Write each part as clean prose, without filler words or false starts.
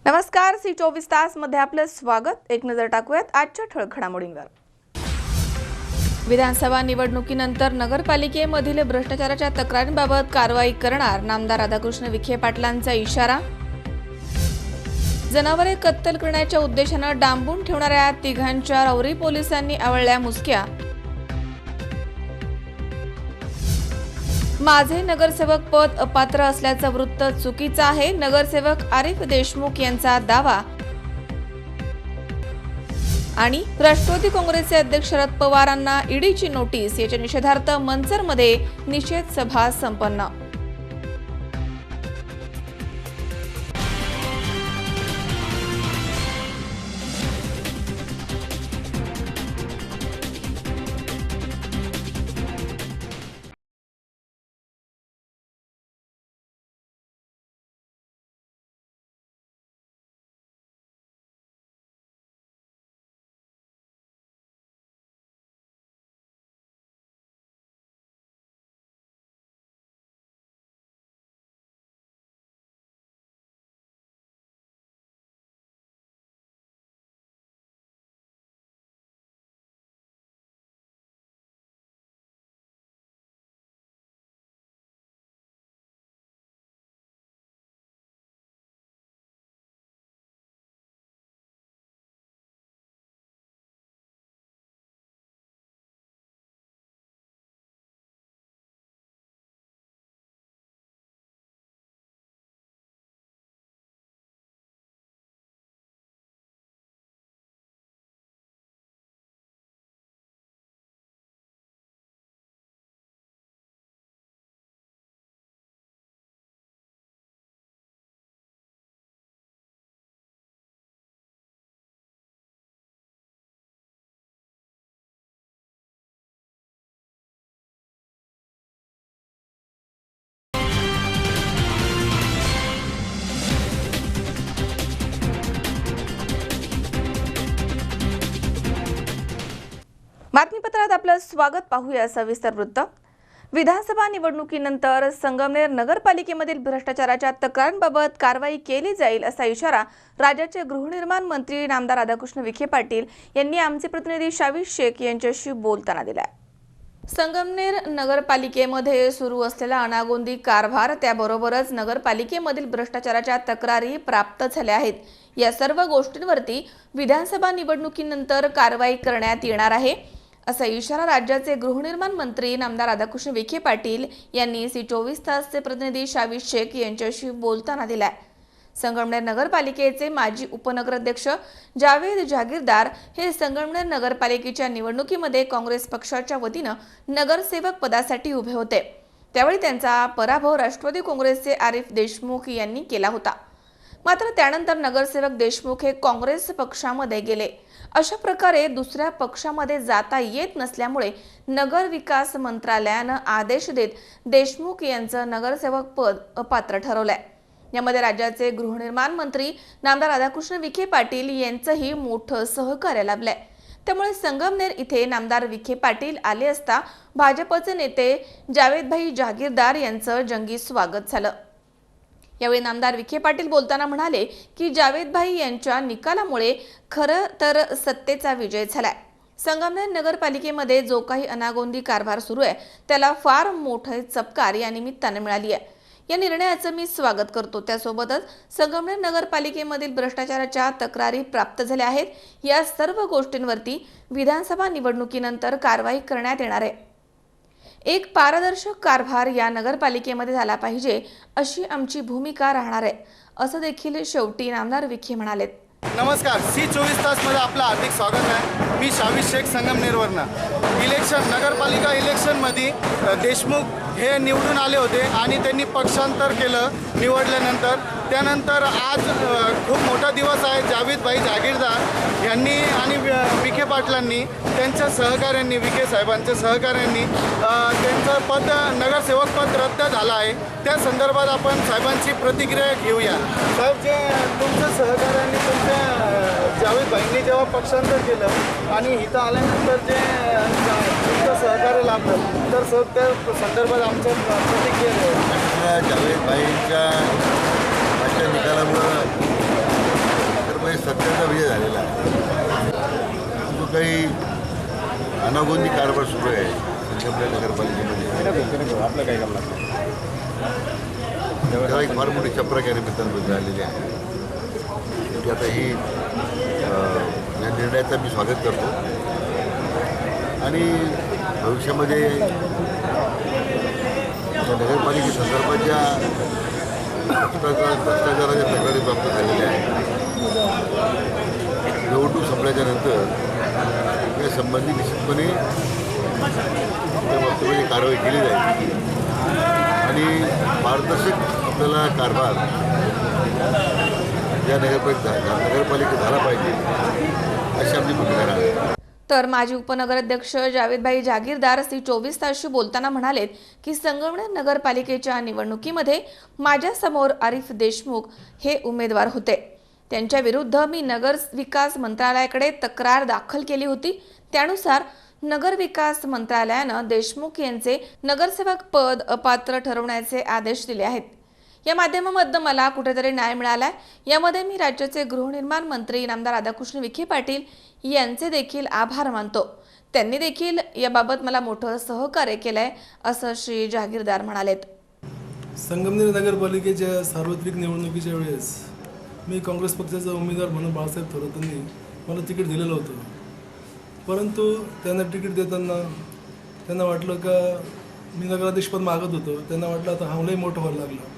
नमस्कार, सी 24 तास मध्ये आपलं स्वागत। एक नजर टाकूयात आजच्या ठळक घडामोडींवर। विधानसभा निवडणुकीनंतर नगरपालिकेमधील भ्रष्टाचाराच्या तक्रारींबाबत कारवाई करणार नामदार राधाकृष्ण विखे पाटलांचा इशारा। जनावरे कत्तल करण्याच्या उद्देशाने डांबून ठेवणाऱ्या तिघांच्या राहुरी पोलिसांनी आवळल्या मुसक्या। माझे नगरसेवक पद अपात्र असल्याचं वृत्त चुकीचं आहे, नगरसेवक आरिफ देशमुख यांचा दावा। आणि राष्ट्रवादी काँग्रेसचे अध्यक्ष शरद पवारांना ईडीची नोटीस, याच्या निषेधार्थ मंचरमध्ये निषेध सभा संपन्न। बातमीपत्रात आपलं स्वागत। पाहूया सविस्तर वृत्त। विधानसभा निवडणुकीनंतर संगमनेर नगरपालिकेमधील भ्रष्टाचाराच्या तक्रारींबाबत कारवाई केली जाईल असा इशारा राज्याचे गृहनिर्माण मंत्री नामदार राधाकृष्ण विखे पाटील यांनी आमचे प्रतिनिधी शावीश शेख यांच्याशी बोलताना दिला। संगमनेर नगरपालिकेमध्ये सुरू असलेला अनागोंदी कारभार, त्याबरोबरच नगरपालिकेमधील भ्रष्टाचाराच्या तक्रारी प्राप्त झाल्या आहेत। या सर्व गोष्टींवरती विधानसभा निवडणुकीनंतर कारवाई करण्यात येणार आहे असा इशारा राज्याचे गृहनिर्माण मंत्री नामदार राधाकृष्ण विखे पाटील यांनी सी 24 तासचे प्रतिनिधी शावीश शेख यांच्याशी बोलताना दिलाय। संगमनेर नगरपालिकेचे माजी उपनगराध्यक्ष जावेद जागीरदार हे संगमनेर नगरपालिकेच्या निवडणुकीमध्ये काँग्रेस पक्षाच्या वतीने नगरसेवक पदासाठी उभे होते। त्यावेळी त्यांचा पराभव राष्ट्रवादी काँग्रेसचे आरिफ देशमुख यांनी केला होता। मात्र त्यानंतर नगरसेवक देशमुख हे काँग्रेस पक्षामध्ये गेले। अशा प्रकारे दुसऱ्या पक्षामध्ये जाता येत नसल्यामुळे नगर विकास मंत्रालयाने आदेश देत देशमुख यांचं नगरसेवक पद अपात्र ठरवलंय। यामध्ये राज्याचे गृहनिर्माण मंत्री नामदार राधाकृष्ण विखे पाटील यांचंही मोठं सहकार्य लाभलंय। त्यामुळे संगमनेर इथे नामदार विखे पाटील आले असता भाजपचे नेते जावेदभाई जागीरदार यांचं जंगी स्वागत झालं। यावेळी नामदार विखे पाटील बोलताना म्हणाले की जावेदभाई यांच्या निकालामुळे खरं तर सत्तेचा विजय झालाय। संगमनेर नगरपालिकेमध्ये जो काही अनागोंदी कारभार सुरू आहे त्याला फार मोठे चपकार या निमित्ताने मिळाली आहे। या निर्णयाचं मी स्वागत करतो। त्यासोबतच संगमनेर नगरपालिकेमधील भ्रष्टाचाराच्या तक्रारी प्राप्त झाल्या आहेत। या सर्व गोष्टींवरती विधानसभा निवडणुकीनंतर कारवाई करण्यात येणार आहे। एक पारदर्शक कारभार या नगरपालिकेमध्ये झाला पाहिजे अशी आमची भूमिका राहणार आहे असं देखील शेवटी नामदार विखे म्हणाले। नमस्कार, सी 24 तास मध्ये आपलं हार्दिक स्वागत आहे। मी शावीश शेख संगमनेरवरनं। इलेक्शन नगरपालिका इलेक्शनमध्ये देशमुख हे निवडून आले होते आणि त्यांनी पक्षांतर केलं निवडल्यानंतर। त्यानंतर आज खूप मोठा दिवस आहे। जावेदभाई जागीरदार यांनी आणि विखे पाटलांनी त्यांच्या सहकाऱ्यांनी, विखे साहेबांच्या सहकाऱ्यांनी त्यांचं पद नगरसेवक पद रद्द झालं आहे। त्या संदर्भात आपण साहेबांची प्रतिक्रिया घेऊया। साहेब, जे तुमच्या सहकाऱ्यांनी तुमच्या जावेदभाईंनी जेव्हा पक्षांतर केलं आणि इथं आल्यानंतर जे तुमचं सहकार्य लाभलं, तर त्या संदर्भात आमच्या प्रतिक्रिया जावेदभाईंच्या निकालामुळं त्यामुळे सत्याचा विजय झालेला आहे. जो काही अनागोंदी कारभार सुरू आहे आपल्या नगरपालिकेमध्ये आपलं काय काम लागतं त्याला एक फार मोठी चपराक या निमित्तानं झालेली आहे. की आता ही या निर्णयाचं मी स्वागत करतो आणि भविष्यामध्ये या नगरपालिकेसंदर्भात ज्या भ्रष्टाचाराच्या तक्रारी प्राप्त झालेल्या आहेत निवडणूक संपल्याच्या नंतर या संबंधी निश्चितपणे त्या बाबतीमध्ये कारवाई केली जाईल आणि पारदर्शक आपल्याला कारभार या नगरपालिकेत झाला पाहिजे अशी आमची भूमिका आहे. तर माजी उपनगराध्यक्ष जावेदभाई जागीरदार सी 24 तासशी बोलताना म्हणालेत की संगमनेर नगरपालिकेच्या निवडणुकीमध्ये माझ्यासमोर आरिफ देशमुख हे उमेदवार होते. त्यांच्या विरुद्ध मी नगर विकास मंत्रालयाकडे तक्रार दाखल केली होती. त्यानुसार नगर विकास मंत्रालयानं देशमुख यांचे नगरसेवक पद अपात्र ठरवण्याचे आदेश दिले आहेत. या माध्यमामधून मला कुठेतरी न्याय मिळालाय. यामध्ये मी राज्याचे गृहनिर्माण मंत्री नामदार राधाकृष्ण विखे पाटील यांचे देखील आभार मानतो. त्यांनी देखील याबाबत मला मोठं सहकार्य केलंय असं श्री जागीरदार म्हणालेत. संगमनेर नगरपालिकेच्या सार्वत्रिक निवडणुकीच्या वेळेस मी काँग्रेस पक्षाचा उमेदवार म्हणून बाळासाहेब थोरातांनी मला तिकीट दिलेलं होतं. परंतु त्यांना तिकीट देताना त्यांना वाटलं का मी नगराध्यक्षपद मागत होतो. त्यांना वाटलं आता हमलाही मोठं व्हायला लागलं.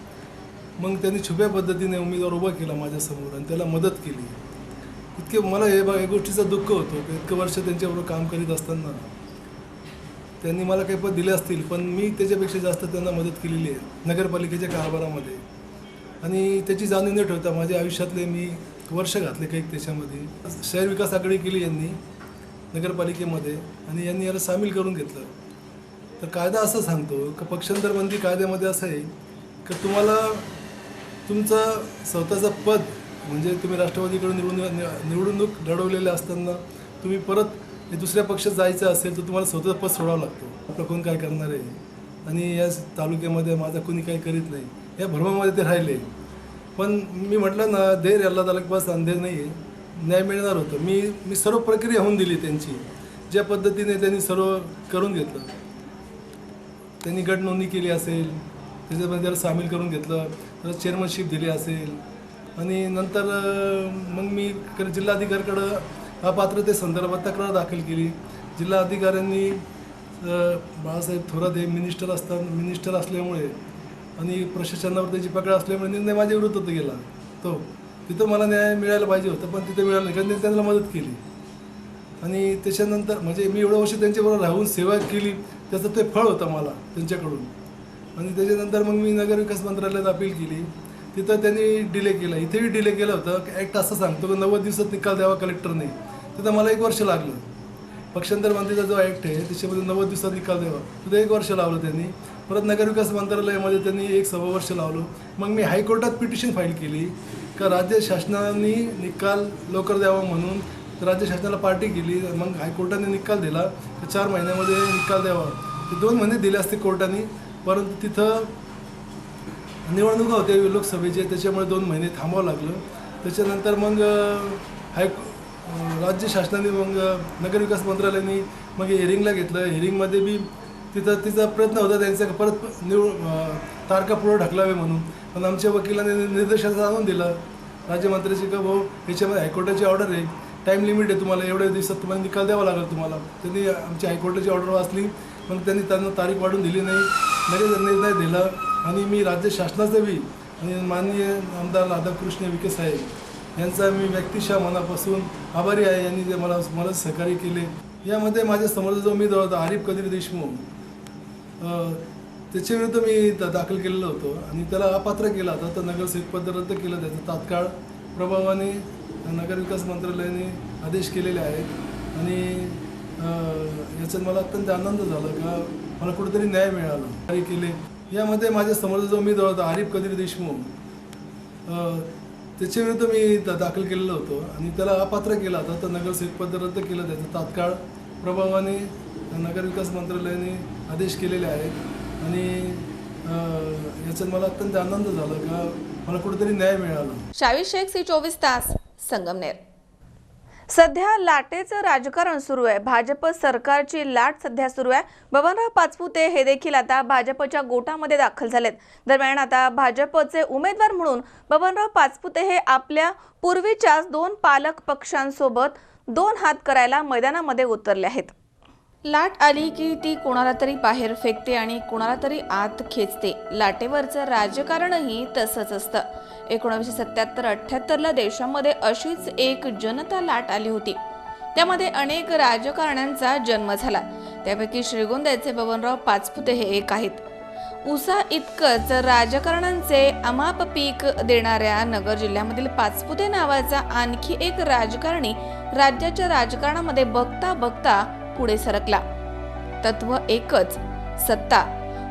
मग त्यांनी छुप्या पद्धतीने उमेदवार उभा केला माझ्यासमोर आणि त्याला मदत केली. इतके मला या गोष्टीचा दुःख होतो की इतकं वर्ष त्यांच्याबरोबर काम करीत असताना त्यांनी मला काही पद दिले असतील पण मी त्याच्यापेक्षा जास्त त्यांना मदत केलेली आहे नगरपालिकेच्या कारभारामध्ये. आणि त्याची जाणीव न ठेवता माझ्या आयुष्यातले मी वर्ष घातले काही त्याच्यामध्ये. शहर विकास आघाडी केली यांनी नगरपालिकेमध्ये आणि यांनी याला सामील करून घेतलं. तर कायदा असं सांगतो की पक्षांतरबंदी कायद्यामध्ये असं आहे की तुम्हाला तुमचं स्वतःचं पद म्हणजे तुम्ही राष्ट्रवादीकडून निवडणूक लढवलेले असताना तुम्ही परत दुसऱ्या पक्षात जायचं असेल तर तुम्हाला स्वतःचं पद सोडावं लागतं. आपलं कोण काय करणार आहे आणि या तालुक्यामध्ये माझा कोणी काही करीत नाही या भ्रमामध्ये ते राहिले. पण मी म्हटलं ना धैर्य अल्लाह ताला के पास अंधेर नाही आहे. न्याय मिळणार होतं. मी सर्व प्रक्रिया होऊन दिली त्यांची ज्या पद्धतीने त्यांनी सर्व करून घेतलं. त्यांनी गट नोंदणी केली असेल त्याच्यामध्ये त्याला सामील करून घेतलं तर चेअरमनशिप दिली असेल आणि नंतर मग मी जिल्हाधिकाऱ्याकडं अपात्रतेसंदर्भात तक्रार दाखल केली. जिल्हा अधिकाऱ्यांनी बाळासाहेब थोरात हे मिनिस्टर असल्यामुळे आणि प्रशासनावर त्याची पकड असल्यामुळे निर्णय माझ्या विरोधात गेला. तो तिथं मला न्याय मिळायला पाहिजे होतं पण तिथं मिळालं नाही कारण त्यांनी त्यांना मदत केली. आणि त्याच्यानंतर म्हणजे मी एवढ्या वर्ष त्यांच्याबरोबर राहून सेवा केली त्याचं ते फळ होतं मला त्यांच्याकडून. आणि त्याच्यानंतर मग मी नगरविकास मंत्रालयात अपील केली. तिथं त्यांनी डिले केला. इथेही डिले केलं होतं. ॲक्ट असं सांगतो की 90 दिवसात निकाल द्यावा कलेक्टरने. तिथं मला 1 वर्ष लागलं. पक्षांतर बंदीचा जो ॲक्ट आहे त्याच्यामध्ये 90 दिवसात निकाल द्यावा तिथं 1 वर्ष लावलं त्यांनी. परत नगरविकास मंत्रालयामध्ये त्यांनी 1.25 वर्ष लावलं. मग मी हायकोर्टात पिटिशन फाईल केली का राज्य शासनाने निकाल लवकर द्यावा म्हणून. राज्य शासनाला पार्टी केली. मग हायकोर्टाने निकाल दिला तर 4 महिन्यामध्ये निकाल द्यावा. ते 2 महिने दिले असते कोर्टाने परंतु तिथं निवडणुका होत्या लोकसभेचे त्याच्यामुळे 2 महिने थांबावं लागलं. त्याच्यानंतर मग राज्य शासनाने मग नगरविकास मंत्रालयाने मग हिअरिंगला घेतलं. हिअरिंगमध्ये बी तिचा प्रयत्न होता त्यांचा परत तारखा पुढं ढकलावे म्हणून. पण आमच्या वकिलाने निर्देशाचं आणून दिलं राज्यमंत्र्याची का भाऊ याच्यामध्ये हायकोर्टाची ऑर्डर आहे टाईम लिमिट आहे तुम्हाला एवढ्या दिवसात तुम्हाला निकाल द्यावा लागेल तुम्हाला. त्यांनी आमची हायकोर्टाची ऑर्डर वाचली मग त्यांना तारीख वाढून दिली नाही. लगेच निर्णय दिला आणि मी राज्य शासनाचं बी आणि माननीय आमदार राधाकृष्ण विखे साहेब यांचा मी व्यक्तिशः मनापासून आभारी आहे. यांनी जे मला सहकार्य केले. यामध्ये माझ्या समोरचा जो उमेदवार होता आरिफ कदीर देशमुख त्याच्याविरुद्ध मी दाखल केलेलं होतं आणि त्याला अपात्र केला होता. तर नगरसेवक पद रद्द केलं त्याचं तात्काळ प्रभावाने नगरविकास मंत्रालयाने आदेश केलेले आहेत. आणि याच्यात मला अत्यंत आनंद झाला का मला कुठेतरी न्याय मिळाला. कार्य केले. यामध्ये माझ्या समोरचा जो उमेदवार होता आरिफ कदीर देशमुख त्याच्याविरुद्ध मी दाखल केलेलं होतं आणि त्याला अपात्र केला होता. तर नगरसेवक पद रद्द केलं त्याचं तात्काळ प्रभावाने नगरविकास मंत्रालयाने आदेश केलेले आहेत. आणि याच्यात मला अत्यंत आनंद झाला का मला कुठेतरी न्याय मिळाला. शावीर शेख सी 24 तास संगमनेर. सध्या लाटेचं राजकारण सुरू आहे. भाजप सरकारची लाट सध्या सुरू आहे. बबनराव पाचपुते हे देखील आता भाजपच्या गोटामध्ये दाखल झालेत. दरम्यान आता भाजपचे उमेदवार म्हणून बबनराव पाचपुते हे आपल्या पूर्वीच्याच 2 पालक पक्षांसोबत 2 हात करायला मैदानामध्ये उतरले आहेत. लाट आली की ती कोणाला तरी बाहेर फेकते आणि कोणाला तरी आत खेचते. लाटेवरचं राजकारणही तसंच असतं. 1977-78ला देशामध्ये अशीच एक जनता लाट आली होती. त्यामध्ये अनेक राजकारण्यांचा जन्म झाला. त्यापैकी श्रीगोंद्याचे बबनराव पाचपुते हे एक आहेत. उसा इतकंच राजकारणांचे अमाप पीक देणाऱ्या नगर जिल्ह्यामधील पाचपुते नावाचा आणखी एक राजकारणी राज्याच्या राजकारणामध्ये बघता बघता पुढे सरकला. तत्व एकच, सत्ता.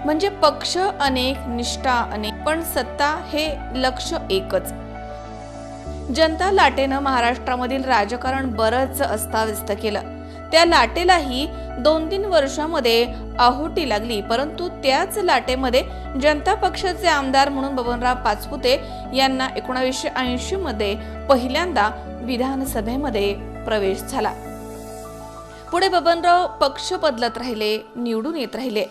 म्हणजे पक्ष अनेक, निष्ठा अनेक, पण सत्ता हे लक्ष एकच. जनता लाटेनं महाराष्ट्रामधील राजकारण बरंच अस्ताव्यस्त केलं. त्या लाटेलाही 2-3 वर्षामध्ये आहुती लागली. परंतु त्याच लाटेमध्ये जनता पक्षाचे आमदार म्हणून बबनराव पाचपुते यांना 1980 मध्ये पहिल्यांदा विधानसभेमध्ये प्रवेश झाला. पुढे बबनराव पक्ष बदलत राहिले, निवडून येत राहिले.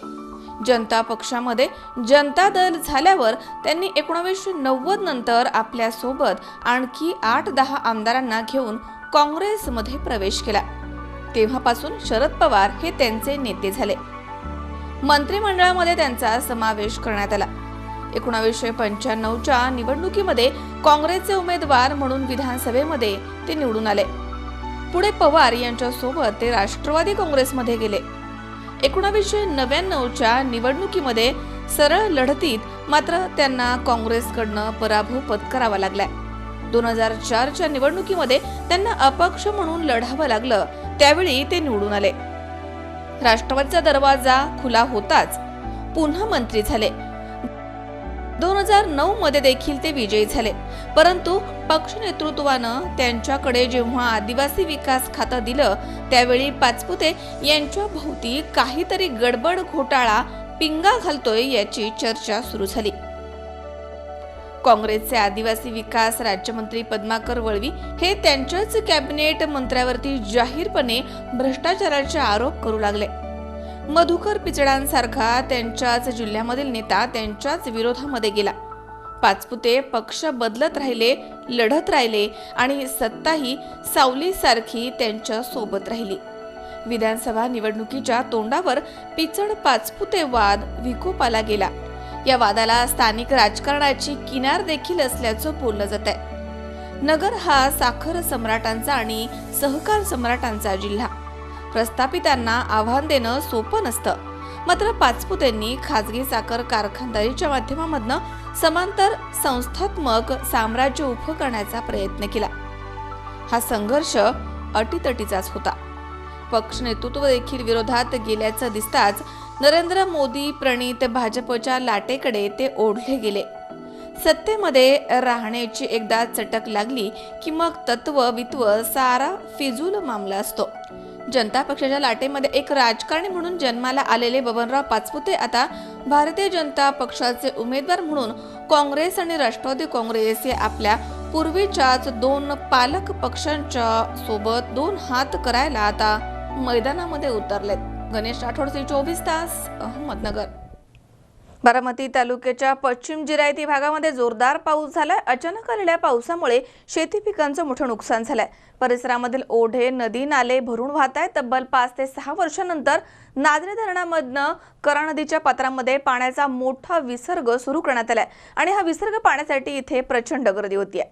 जनता पक्षामध्ये जनता दल झाल्यावर त्यांनी 1990 नंतर आपल्या सोबत आणखी 8-10 आमदारांना घेऊन काँग्रेसमध्ये प्रवेश केला. तेव्हापासून शरद पवार हे त्यांचे नेते झाले. मंत्रिमंडळामध्ये त्यांचा समावेश करण्यात आला. 1995च्या निवडणुकीमध्ये काँग्रेसचे उमेदवार म्हणून विधानसभेमध्ये ते निवडून आले. पुढे पवार यांच्या सोबत ते राष्ट्रवादी काँग्रेसमध्ये गेले. 1999च्या निवडणुकीमध्ये सरळ लढतीत मात्र त्यांना काँग्रेसकडनं पराभव पत्करावा लागलाय. 2004च्या निवडणुकीमध्ये त्यांना अपक्ष म्हणून लढावं लागलं. त्यावेळी ते निवडून आले. राष्ट्रवादीचा दरवाजा खुला होताच पुन्हा मंत्री झाले. 2009 मध्ये देखील ते विजयी झाले. परंतु पक्ष नेतृत्वानं त्यांच्याकडे जेव्हा आदिवासी विकास खातं दिलं त्यावेळी पाचपुते यांच्या भोवती काहीतरी गडबड घोटाळा पिंगा घालतोय याची चर्चा सुरू झाली. काँग्रेसचे आदिवासी विकास राज्यमंत्री पद्माकर वळवी हे त्यांच्याच कॅबिनेट मंत्र्यावरती जाहीरपणे भ्रष्टाचाराचे आरोप करू लागले. मधुकर पिचडांसारखा त्यांच्याच जिल्ह्यामधील नेता त्यांच्याच विरोधामध्ये गेला. पाचपुते पक्ष बदलत राहिले, लढत राहिले आणि सत्ताही सावलीसारखी त्यांच्या सोबत राहिली. विधानसभा निवडणुकीच्या तोंडावर पिचड पाचपुते वाद विकोपाला गेला. या वादाला स्थानिक राजकारणाची किनार देखील असल्याचं बोललं जात आहे. नगर हा साखर सम्राटांचा आणि सहकार सम्राटांचा जिल्हा. प्रस्थापितांना आव्हान देणं सोपं नसतं. मात्र पाचपुतेंनी खाजगी साखर कारखानदारीच्या माध्यमामधनं समांतर संस्थात्मक साम्राज्य उभं करण्याचा प्रयत्न केला. हा संघर्ष अटीतटीचाच होता. पक्ष नेतृत्व देखील विरोधात गेल्याचं दिसताच नरेंद्र मोदी प्रणित भाजपच्या लाटेकडे ते ओढले गेले. सत्तेमध्ये राहण्याची एकदा चटक लागली की मग तत्व वित्व सारा फिजूल मामला असतो. जनता पक्षाच्या लाटेमध्ये एक राजकारणी म्हणून जन्माला आलेले बबनराव पाचपुते आता भारतीय जनता पक्षाचे उमेदवार म्हणून काँग्रेस आणि राष्ट्रवादी काँग्रेस या आपल्या पूर्वीच्याच 2 पालक पक्षांच्या सोबत 2 हात करायला आता मैदानामध्ये उतरलेत. गणेश राठोडचे 24 तास, अहमदनगर. बारामती तालुक्याच्या पश्चिम जिरायती भागामध्ये जोरदार पाऊस झालाय. अचानक आलेल्या पावसामुळे शेती पिकांचं मोठं नुकसान झालंय. परिसरामधील ओढे, नदी, नाले भरून वाहत आहेत. तब्बल 5 ते 6 वर्षांनंतर नाजरे धरणामधनं करा नदीच्या पात्रामध्ये पाण्याचा मोठा विसर्ग सुरू करण्यात आलाय आणि हा विसर्ग पाण्यासाठी इथे प्रचंड गर्दी होतीये.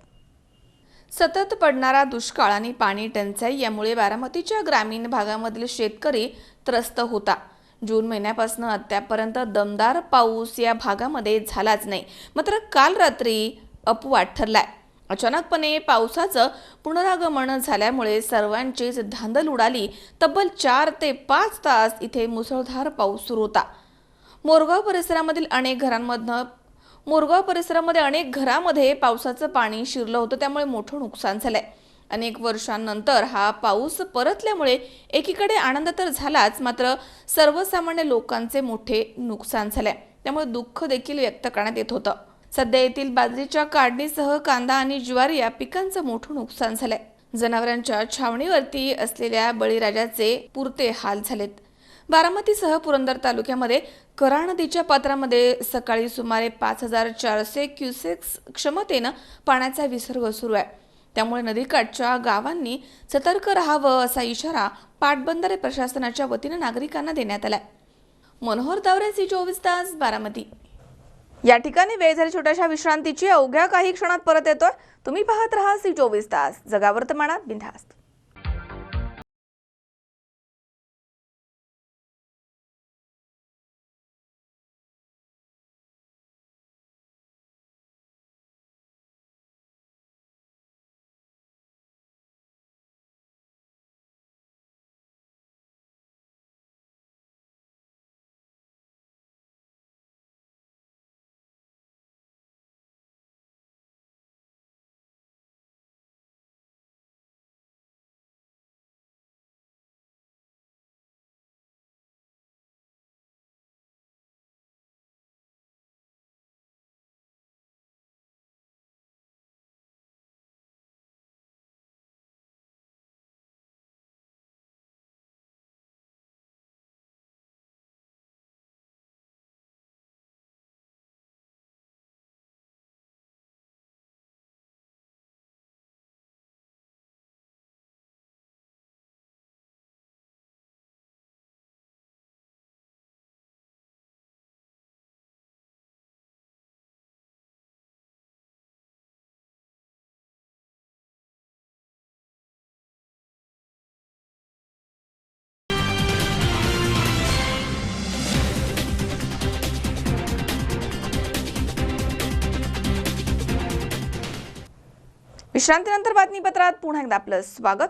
सतत पडणारा दुष्काळ आणि पाणी टंचाई यामुळे बारामतीच्या ग्रामीण भागामधील शेतकरी त्रस्त होता. जून महिन्यापासून अद्यापर्यंत दमदार पाऊस या भागामध्ये झालाच नाही. मात्र काल रात्री अपवाद ठरलाय. अचानकपणे पावसाचं पुनरागमन झाल्यामुळे सर्वांचीच धांदल उडाली. तब्बल 4 ते 5 तास इथे मुसळधार पाऊस सुरू होता. मोरगाव परिसरामध्ये अनेक घरामध्ये पावसाचं पाणी शिरलं होतं. त्यामुळे मोठं नुकसान झालंय. अनेक वर्षांनंतर हा पाऊस परतल्यामुळे एकीकडे आनंद तर झालाच, मात्र सर्वसामान्य लोकांचे मोठे नुकसान झाले. त्यामुळे दुःख देखील व्यक्त करण्यात येत होतं. सध्या येथील बाजरीच्या काढणीसह कांदा आणि ज्वारी या पिकांचं मोठं नुकसान झालंय. जनावरांच्या छावणीवरती असलेल्या बळीराजाचे पुरते हाल झालेत. बारामतीसह पुरंदर तालुक्यामध्ये कऱ्हा नदीच्या पात्रामध्ये सकाळी सुमारे 5400 क्युसेक्स क्षमतेनं पाण्याचा विसर्ग सुरू आहे. त्यामुळे नदीकाठच्या गावांनी सतर्क राहावं असा इशारा पाटबंधारे प्रशासनाच्या वतीनं नागरिकांना देण्यात आलाय. मनोहर दावरे, C24 तास, बारामती. या ठिकाणी वेळ झाली छोट्याशा विश्रांतीची. अवघ्या काही क्षणात परत येतोय. तुम्ही पाहत राहा C24 तास, जगा वर्तमानात बिनधास्त. विश्रांतीनंतर बातमीपत्रात पुन्हा एकदा आपलं स्वागत.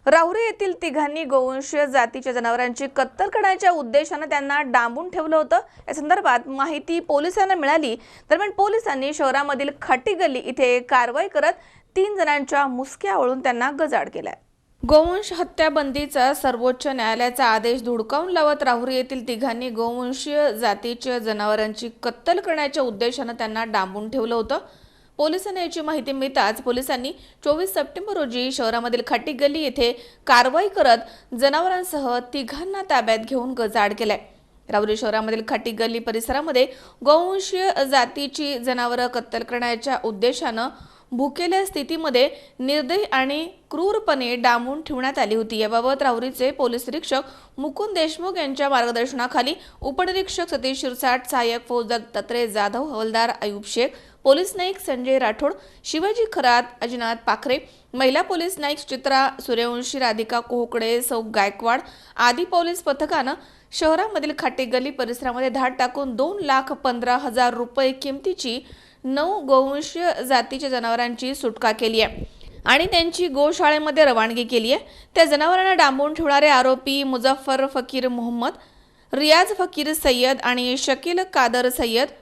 राहुरी येथील तिघांनी गोवंशीय जातीच्या जनावरांची कत्तल करण्याच्या उद्देशाने त्यांना डांबून ठेवलं होतं. या संदर्भात माहिती पोलिसांना मिळाली. दरम्यान पोलिसांनी शहरामधील खाटी गल्ली इथे कारवाई करत 3 जणांच्या मुसक्या ओळून त्यांना गजाआड केलाय. गोवंश हत्या बंदीचा सर्वोच्च न्यायालयाचा आदेश धुडकावून लावत राहुरी येथील तिघांनी गोवंशीय जातीच्या जनावरांची कत्तल करण्याच्या उद्देशाने त्यांना डांबून ठेवलं होतं. पोलिसांना याची माहिती मिळताच पोलिसांनी 24 सप्टेंबर रोजी शहरामधील खाटी गल्ली येथे कारवाई करत जनावरांसह तिघांना ताब्यात घेऊन गजाआड केलाय. राहुरी शहरामधील खाटी गल्ली परिसरामध्ये गोवंशीय जातीची जनावरं कत्तल करण्याच्या उद्देशानं भुकेल्या स्थितीमध्ये निर्दयी आणि क्रूरपणे डांबून ठेवण्यात आली होती. याबाबत राहुरीचे पोलीस निरीक्षक मुकुंद देशमुख यांच्या मार्गदर्शनाखाली उपनिरीक्षक सतीश शिरसाट, सहाय्यक फौजदार दत्तात्रय जाधव, हवालदार अयूब शेख, पोलीस नाईक संजय राठोड, शिवाजी खरात, अजिनाथ पाखरे, महिला पोलीस नाईक चित्रा सूर्यवंशी, राधिका कोहकडे, सौ गायकवाड आदी पोलीस पथकानं शहरामधील खाटी गल्ली परिसरामध्ये धाड टाकून 2,15,000 रुपये किमतीची 9 गोवंशीय जातीच्या जनावरांची सुटका केली आहे आणि त्यांची गोशाळेमध्ये रवानगी केली आहे. त्या जनावरांना डांबून ठेवणारे आरोपी मुझफ्फर फकीर मोहम्मद, रियाज फकीर सय्यद आणि शकील कादर सय्यद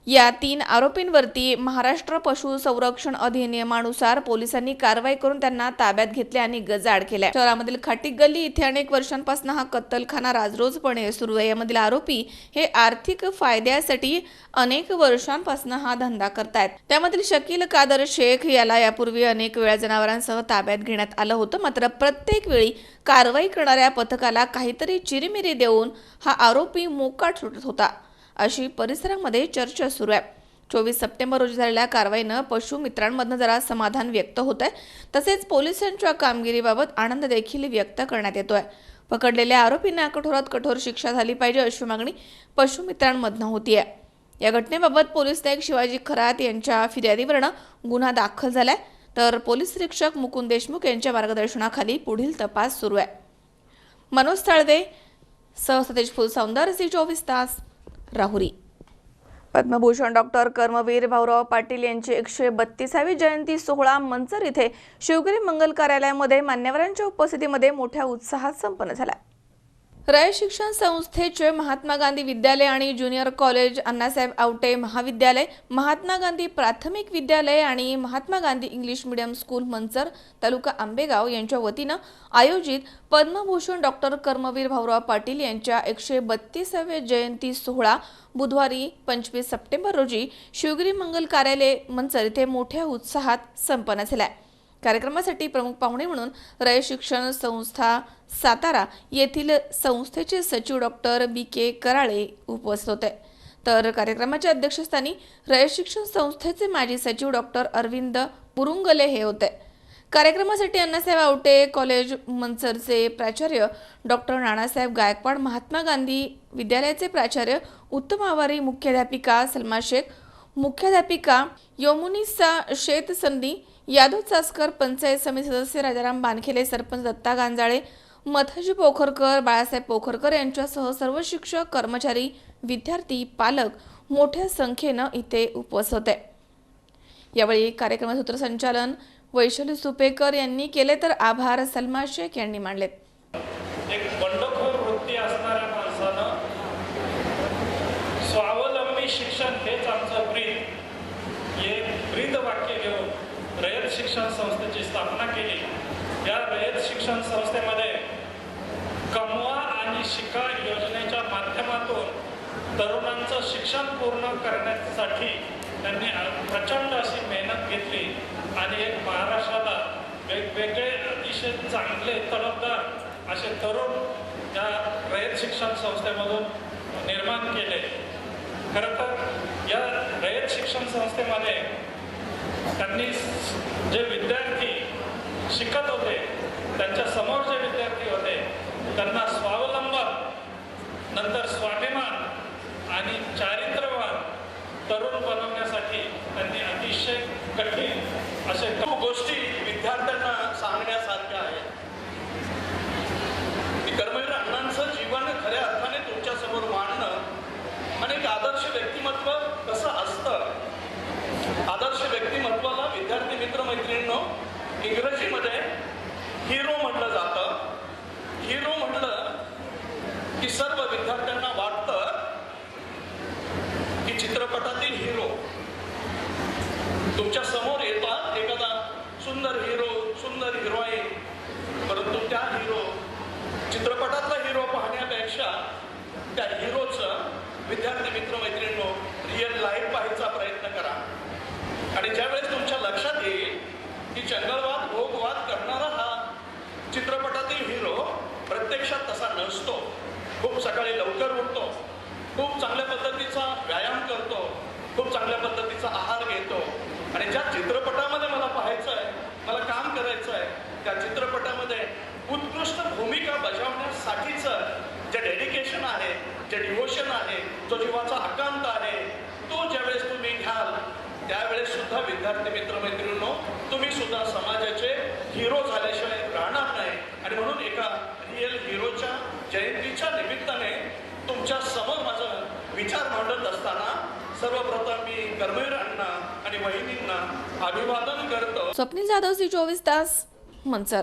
या 3 आरोपींवरती महाराष्ट्र पशु संरक्षण अधिनियमानुसार पोलिसांनी कारवाई करून त्यांना ताब्यात घेतले आणि गजाआड केले. शहरामधील खाटी गल्ली इथे अनेक वर्षांपासून हा कत्तलखाना राजरोजपणे सुरू आहे. यामधील आरोपी हे आर्थिक फायद्यासाठी अनेक वर्षांपासून हा धंदा करतायत. त्यामधील शकील कादर शेख याला यापूर्वी अनेक वेळा जनावरांसह ताब्यात घेण्यात आलं होतं. मात्र प्रत्येक वेळी कारवाई करणाऱ्या पथकाला काहीतरी चिरीमिरी देऊन हा आरोपी मोकाट सुटत होता, अशी परिसरामध्ये चर्चा सुरू आहे. 24 सप्टेंबर रोजी झालेल्या कारवाईनं पशु मित्रांमधनं जरा समाधान व्यक्त होत आहे. तसेच पोलिसांच्या कामगिरीबाबत आनंद देखील व्यक्त करण्यात येतोय. पकडलेल्या आरोपींना कठोरात कठोर शिक्षा झाली पाहिजे अशी मागणी पशु मित्रांमधनं होतीये. या घटनेबाबत पोलीस नाईक शिवाजी खरात यांच्या फिर्यादीवरनं गुन्हा दाखल झालाय, तर पोलीस निरीक्षक मुकुंद देशमुख यांच्या मार्गदर्शनाखाली पुढील तपास सुरू आहे. मनोज तळवे सह सतीश फुलसौंदर, C24 तास, राहुरी. पद्मभूषण डॉक्टर कर्मवीर भाऊराव पाटील यांची 132वी जयंती सोहळा मंचर इथे शिवगिरी मंगल कार्यालयामध्ये मान्यवरांच्या उपस्थितीमध्ये मोठ्या उत्साहात संपन्न झाला. रयत शिक्षण संस्थेचे महात्मा गांधी विद्यालय आणि ज्युनियर कॉलेज, अण्णासाहेब आवटे महाविद्यालय, महात्मा गांधी प्राथमिक विद्यालय आणि Mahatma Gandhi English medium school Manchar, तालुका आंबेगाव यांच्या वतीनं आयोजित पद्मभूषण डॉक्टर कर्मवीर भाऊराव पाटील यांच्या 132व्या जयंती सोहळा बुधवारी 25 सप्टेंबर रोजी शिवगिरी मंगल कार्यालय मंचर येथे मोठ्या उत्साहात संपन्न झाला. कार्यक्रमासाठी प्रमुख पाहुणे म्हणून रयत शिक्षण संस्था सातारा येथील संस्थेचे सचिव डॉक्टर BK कराळे उपस्थित होते. तर कार्यक्रमाच्या अध्यक्षस्थानी रयत शिक्षण संस्थेचे माजी सचिव डॉक्टर अरविंद पुरुंगले हे होते. कार्यक्रमासाठी अण्णासाहेब आवटे कॉलेज मंचरचे प्राचार्य डॉक्टर नानासाहेब गायकवाड, महात्मा गांधी विद्यालयाचे प्राचार्य उत्तम आवारी, मुख्याध्यापिका सलमा शेख, मुख्याध्यापिका योमुनिसा शेत संधी, यादव चासकर, पंचायत समिती सदस्य राजाराम बानखेले, सरपंच दत्ता गांजाळे, मथजी पोखरकर, बाळासाहेब पोखरकर यांच्यासह सर्व शिक्षक, कर्मचारी, विद्यार्थी, पालक मोठ्या संख्येनं इथे उपस्थित होते. यावेळी कार्यक्रमाचे सूत्रसंचालन वैशाली सुपेकर यांनी केले तर आभार सलमा शेख यांनी मानले. एक बंडखोर वृत्ती असणाऱ्या माणसानं स्वावलंबी शिक्षण हेच आमचं हे ब्रीद वाक्य घेऊन रयत शिक्षण संस्थेची स्थापना केली. या रयत शिक्षण संस्थेमध्ये कमवा आणि शिका योजनेच्या माध्यमातून तरुणांचं शिक्षण पूर्ण करण्यासाठी त्यांनी प्रचंड अशी मेहनत घेतली आणि एक महाराष्ट्राला वेगवेगळे अतिशय चांगले तडफदार असे तरुण या रयत शिक्षण संस्थेमधून निर्माण केले. खरं तर या रयत शिक्षण संस्थेमध्ये त्यांनी जे विद्यार्थी शिकत होते, त्यांच्या समोर जे विद्यार्थी होते त्यांना स्वावलंबन, नंतर स्वाभिमान आणि चारित्र्यवान तरुण बनवण्यासाठी त्यांनी अतिशय कठीण असे गोष्टी विद्यार्थ्यांना सांगण्यासारख्या आहेत. कर्मवीर अण्णांचं जीवन खऱ्या अर्थाने तुमच्या समोर मांडणं आणि एक आदर्श व्यक्तिमत्व कसं असतं. आदर्श व्यक्तिमत्वाला विद्यार्थी मित्र मैत्रिणींनो इंग्रजीमध्ये हिरो म्हटलं जातं. हिरो म्हटलं की सर्व विद्यार्थ्यांना वाटतं की चित्रपटातील हिरो तुमच्या समोर येतात, एखादा सुंदर हिरो, सुंदर हिरोईन, परंतु त्या चित्रपटातला हिरो पाहण्यापेक्षा त्या हिरोचं विद्यार्थी मित्र मैत्रिणींनो रिअल लाईफ पाहायचा प्रयत्न करा. आणि ज्यावेळेस तुमच्या लक्षात येईल की जंगलवाद, भोगवाद करणारा हा चित्रपटातील हिरो प्रत्यक्षात तसा नसतो. खूप सकाळी लवकर उठतो, खूप चांगल्या पद्धतीचा व्यायाम करतो, खूप चांगल्या पद्धतीचा आहार घेतो आणि ज्या चित्रपटामध्ये मला पाहायचं आहे, मला काम करायचं आहे, त्या चित्रपटामध्ये उत्कृष्ट भूमिका बजावण्यासाठीचं जे डेडिकेशन आहे, जे डिव्होशन आहे, जो जीवाचा आकांत आहे, तो ज्यावेळेस तुम्ही घ्याल त्यावेळेस सुद्धा विद्यार्थी मित्र मैत्रिणींनो तुम्ही सुद्धा समाजाचे हिरो झाल्याशिवाय राहणार नाही. आणि म्हणून एका रिअल हिरोच्या जयंतीच्या निमित्ताने तुमच्या समोर माझं विचार मांडत असताना सर्वप्रथम मी कर्मवीर अण्णा आणि वहिनींना अभिवादन करतो. स्वप्नील जाधव, 24 तास, मंचर.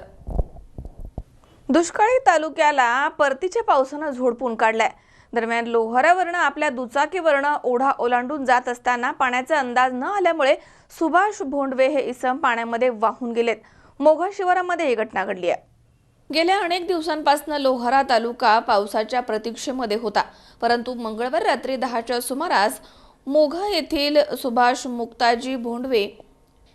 दुष्काळी तालुक्याला परतीच्या पावसानं झोडपून काढलाय. दरम्यान लोहारावरनं आपल्या दुचाकीवरनं ओढा ओलांडून जात असताना पाण्याचा अंदाज न आल्यामुळे सुभाष भोंडवे हे इसम पाण्यामध्ये वाहून गेलेत. मोघा शिवारामध्ये ही घटना घडली आहे. गेल्या अनेक दिवसांपासून लोहारा तालुका पावसाच्या प्रतीक्षेमध्ये होता, परंतु मंगळवार रात्री 10च्या सुमारास मोघा येथील सुभाष मुक्ताजी भोंडवे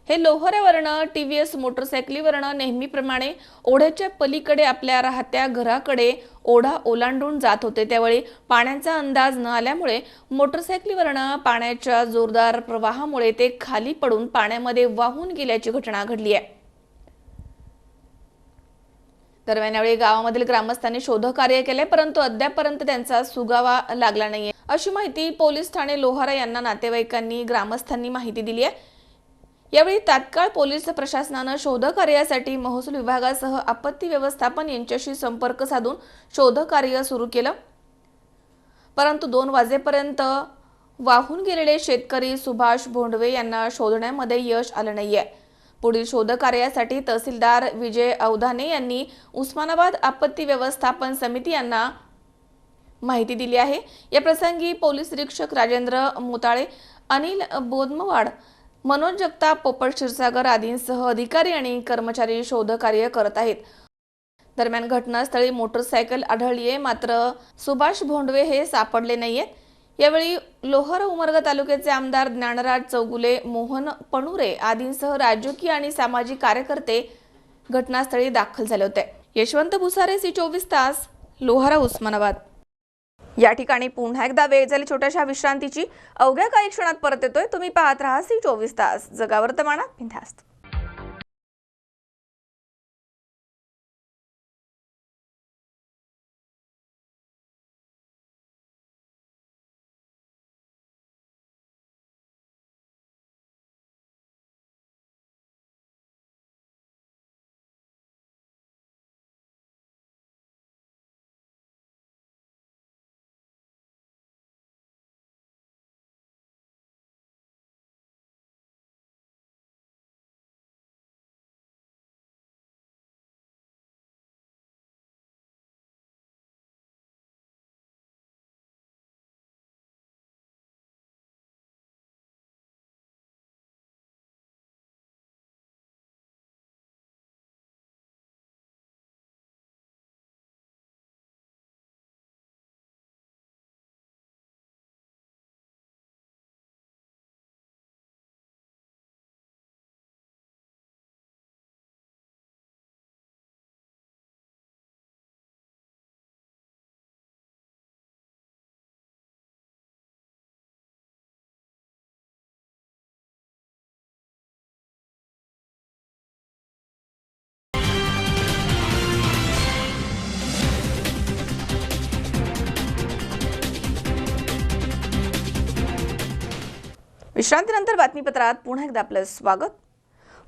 हे लोहाऱ्यावरनं TVS मोटरसायकलीवरनं नेहमीप्रमाणे ओढ्याच्या पलीकडे आपल्या राहत्या घराकडे ओढा ओलांडून जात होते. त्यावेळी पाण्याचा अंदाज न आल्यामुळे मोटरसायकलीवरनं पाण्याच्या जोरदार प्रवाहामुळे ते खाली पडून पाण्यामध्ये वाहून गेल्याची घटना घडली आहे. दरम्यान यावेळी गावामधील ग्रामस्थांनी शोधकार्य केले, परंतु अद्यापर्यंत त्यांचा सुगावा लागला नाहीये, अशी माहिती पोलीस ठाणे लोहारा यांना नातेवाईकांनी ग्रामस्थांनी माहिती दिली आहे. यावेळी तात्काळ पोलीस प्रशासनानं शोधकार्यासाठी महसूल विभागासह आपत्ती व्यवस्थापन यांच्याशी संपर्क साधून शोधकार्य सुरू केलं, परंतु 2 वाजेपर्यंत वाहून गेलेले शेतकरी सुभाष भोंडवे यांना शोधण्यामध्ये यश आलं नाहीये. पुढील शोधकार्यासाठी तहसीलदार विजय अवधाने यांनी उस्मानाबाद आपत्ती व्यवस्थापन समिती यांना माहिती दिली आहे। या प्रसंगी पोलीस निरीक्षक राजेंद्र मोताळे, अनिल बोदमवाड, मनोज जगताप, पोपट क्षीरसागर आदींसह अधिकारी आणि कर्मचारी शोधकार्य करत आहेत। दरम्यान घटनास्थळी मोटरसायकल आढळली आहे, मात्र सुभाष भोंडवे हे सापडले नाहीयेत। यावेळी लोहार उमरगा तालुक्याचे आमदार ज्ञानराज चौगुले, मोहन पणुरे आदींसह राजकीय आणि सामाजिक कार्यकर्ते घटनास्थळी दाखल झाले होते। यशवंत भुसारे, सी24 तास, लोहारा, उस्मानाबाद। या ठिकाणी पुन्हा एकदा वेळ झाली छोट्याशा विश्रांतीची। अवघ्या काही क्षणात परत येतोय। तुम्ही पाहत राहा सी24 तास, जगावर्तमानात बिनधास्त। विश्रांतीनंतर बातमीपत्रात पुन्हा एकदा आपलं स्वागत।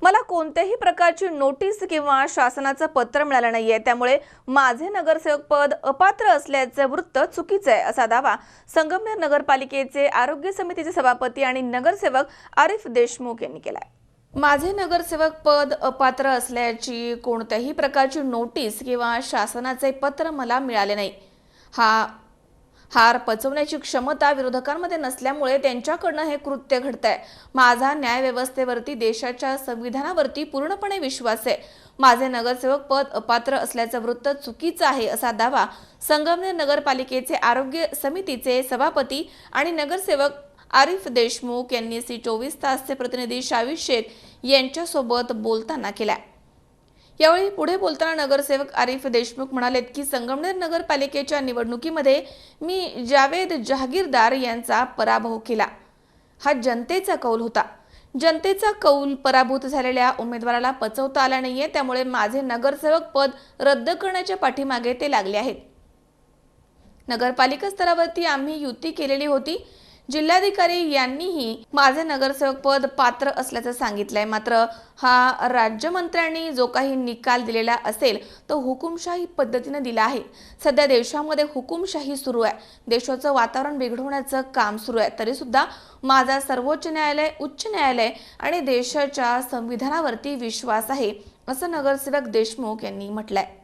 मला कोणत्याही प्रकारची नोटीस किंवा शासनाचं पत्र मिळालं नाहीये, त्यामुळे माझे नगरसेवक पद अपात्र असल्याचं वृत्त चुकीचं आहे, असा दावा संगमनेर नगरपालिकेचे आरोग्य समितीचे सभापती आणि नगरसेवक आरिफ देशमुख यांनी केलाय। माझे नगरसेवक पद अपात्र असल्याची कोणत्याही प्रकारची नोटीस किंवा शासनाचे पत्र मला मिळाले नाही। हार पचवण्याची क्षमता विरोधकांमध्ये नसल्यामुळे त्यांच्याकडनं हे कृत्य घडतंय। माझा न्याय व्यवस्थेवरती, देशाच्या संविधानावरती पूर्णपणे विश्वास आहे। माझे नगरसेवक पद अपात्र असल्याचं वृत्त चुकीचं आहे, असा दावा संगमनेर नगरपालिकेचे आरोग्य समितीचे सभापती आणि नगरसेवक आरिफ देशमुख यांनी सी24 तासचे प्रतिनिधी शावीर शेख यांच्यासोबत बोलताना केला। यावेळी पुढे बोलताना नगरसेवक आरिफ देशमुख म्हणालेत की संगमनेर नगरपालिकेच्या निवडणुकीमध्ये मी जावेद जहागीरदार यांचा पराभव केला। हा जनतेचा कौल होता। जनतेचा कौल पराभूत झालेल्या उमेदवाराला पचवता आला नाहीये, त्यामुळे माझे नगरसेवक पद रद्द करण्याच्या पाठीमागे ते लागले आहेत। नगरपालिका स्तरावरती आम्ही युती केलेली होती। जिल्हाधिकारी यांनीही माझे नगरसेवक पद पात्र असल्याचं सांगितलंय, मात्र हा राज्यमंत्र्यांनी जो काही निकाल दिलेला असेल तो हुकुमशाही पद्धतीने दिला आहे। सध्या देशामध्ये हुकुमशाही सुरू आहे, देशाचं वातावरण बिघडवण्याचं काम सुरू आहे, तरी सुद्धा माझा सर्वोच्च न्यायालय, उच्च न्यायालय आणि देशाच्या संविधानावरती विश्वास आहे, असं नगरसेवक देशमुख यांनी म्हटलंय।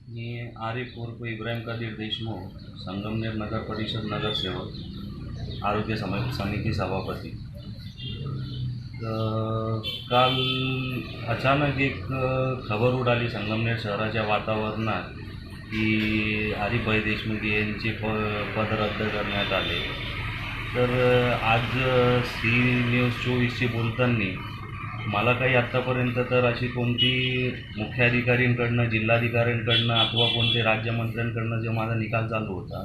मी आरिफ उर्फ इब्राहिम कादिर देशमुख, संगमनेर नगर परिषद नगरसेवक, आरोग्य समिती सभापती। काल अचानक एक खबर उडाली संगमनेर शहराच्या वातावरणात की आरिफभाई देशमुख यांचे पद रद्द करण्यात आले। तर आज सी24शी बोलताना मला काही आत्तापर्यंत तर अशी कोणती मुख्याधिकाऱ्यांकडनं, जिल्हाधिकाऱ्यांकडनं अथवा कोणते राज्यमंत्र्यांकडनं जो माझा निकाल चालू होता,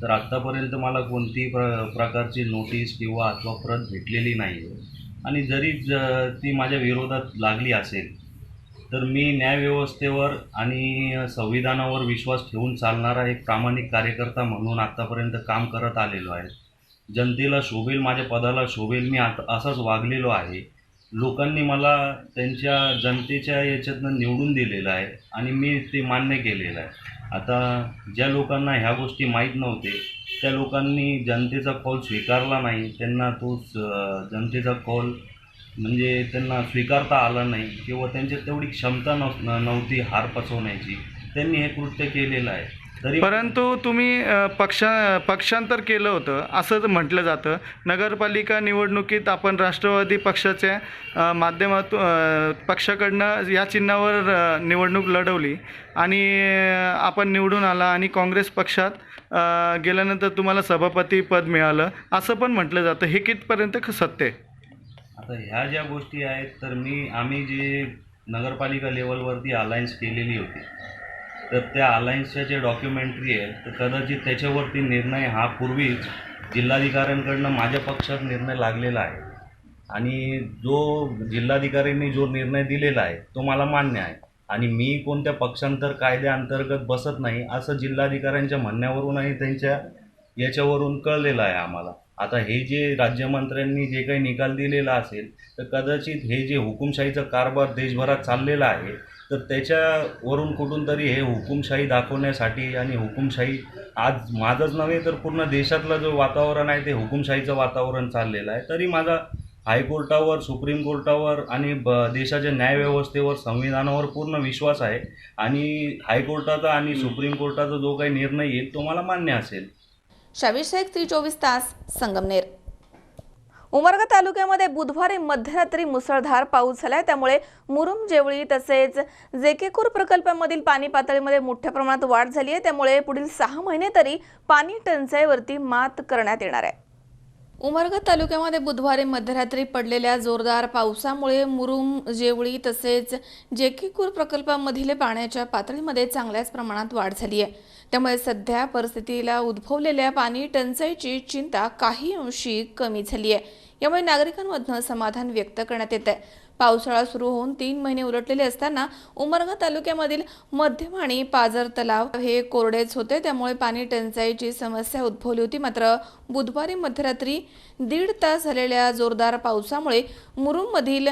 तर आत्तापर्यंत मला कोणतीही प्रकारची नोटीस किंवा अथवा प्रत भेटलेली नाही आहे। आणि जरी ती माझ्या विरोधात लागली असेल तर मी न्यायव्यवस्थेवर आणि संविधानावर विश्वास ठेवून चालणारा एक प्रामाणिक कार्यकर्ता म्हणून आत्तापर्यंत काम करत आलेलो आहे। जनतेला शोभेल, माझ्या पदाला शोभेल, मी असंच वागलेलो आहे। लोकांनी मला त्यांच्या जनतेच्या याच्यातनं निवडून दिलेलं आहे आणि मी ते मान्य केलेलं आहे। आता ज्या लोकांना ह्या गोष्टी माहीत नव्हते त्या लोकांनी जनतेचा कौल स्वीकारला नाही, त्यांना तो जनतेचा कौल म्हणजे त्यांना स्वीकारता आला नाही किंवा त्यांच्यात तेवढी क्षमता नव्हती हार पचवण्याची, त्यांनी हे कृत्य केलेलं आहे. तरी परंतु तुम्ही पक्षांतर केलं होतं असं म्हटलं जातं. नगरपालिका निवडणुकीत आपण राष्ट्रवादी पक्षाच्या माध्यमातून पक्षाकडनं या चिन्हावर निवडणूक लढवली आणि आपण निवडून आला आणि काँग्रेस पक्षात गेल्यानंतर तुम्हाला सभापती पद मिळालं असं पण म्हटलं जातं. हे कितपर्यंत सत्य आहे? आता ह्या ज्या गोष्टी आहेत तर आम्ही जे नगरपालिका लेवलवरती अलायन्स केलेली होती तर त्या अलायन्सच्या जे डॉक्युमेंटरी आहे तर कदाचित त्याच्यावरती निर्णय हा पूर्वीच जिल्हाधिकाऱ्यांकडनं माझ्या पक्षात निर्णय लागलेला आहे आणि जो जिल्हाधिकाऱ्यांनी जो निर्णय दिलेला आहे तो मला मान्य आहे आणि मी कोणत्या पक्षांतर कायद्याअंतर्गत बसत नाही असं जिल्हाधिकाऱ्यांच्या म्हणण्यावरूनही त्यांच्या याच्यावरून कळलेलं आहे आम्हाला. आता हे जे राज्यमंत्र्यांनी जे काही निकाल दिलेला असेल तर कदाचित हे जे हुकुमशाहीचा कारभार देशभरात चाललेला आहे तर त्याच्यावरून कुठून तरी हे हुकुमशाही दाखवण्यासाठी आणि हुकुमशाही आज माझंच नव्हे तर पूर्ण देशातलं जो वातावरण आहे ते हुकुमशाहीचं वातावरण चाललेलं आहे. तरी माझा हायकोर्टावर, सुप्रीम कोर्टावर आणि देशाच्या न्यायव्यवस्थेवर, संविधानावर पूर्ण विश्वास आहे आणि हायकोर्टाचा आणि सुप्रीम कोर्टाचा जो काही निर्णय येईल तो मला मान्य असेल. शावीर शेख, 24 तास, संगमनेर. उमरगा तालुक्यामध्ये बुधवारी मध्यरात्री मुसळधार पाऊस झालाय. त्यामुळे मुरुम, जेवळी तसेच जेकेकूर प्रकल्पामधील पाणी पातळीमध्ये मोठ्या प्रमाणात वाढ झाली आहे. त्यामुळे पुढील 6 महिने तरी पाणी टंचाईवरती मात करण्यात येणार आहे. उमरगा तालुक्यामध्ये बुधवारी मध्यरात्री पडलेल्या जोरदार पावसामुळे मुरुम, जेवळी तसेच जेकेकूर प्रकल्पामधील पाण्याच्या पातळीमध्ये चांगल्याच प्रमाणात वाढ झाली आहे. त्यामुळे सध्या परिस्थितीला उद्भवलेल्या पाणी टंचाईची चिंता काही अंशी कमी झाली आहे. यामुळे नागरिकांमधून समाधान व्यक्त करण्यात येत आहे. पावसाळा सुरू होऊन 3 महिने उलटलेले असताना उमरगा तालुक्यामधील मध्यम आणि पाझर तलाव हे कोरडेच होते. त्यामुळे पाणी टंचाईची समस्या उद्भवली होती. मात्र बुधवारी मध्यरात्री 1.5 तास झालेल्या जोरदार पावसामुळे मुरुममधील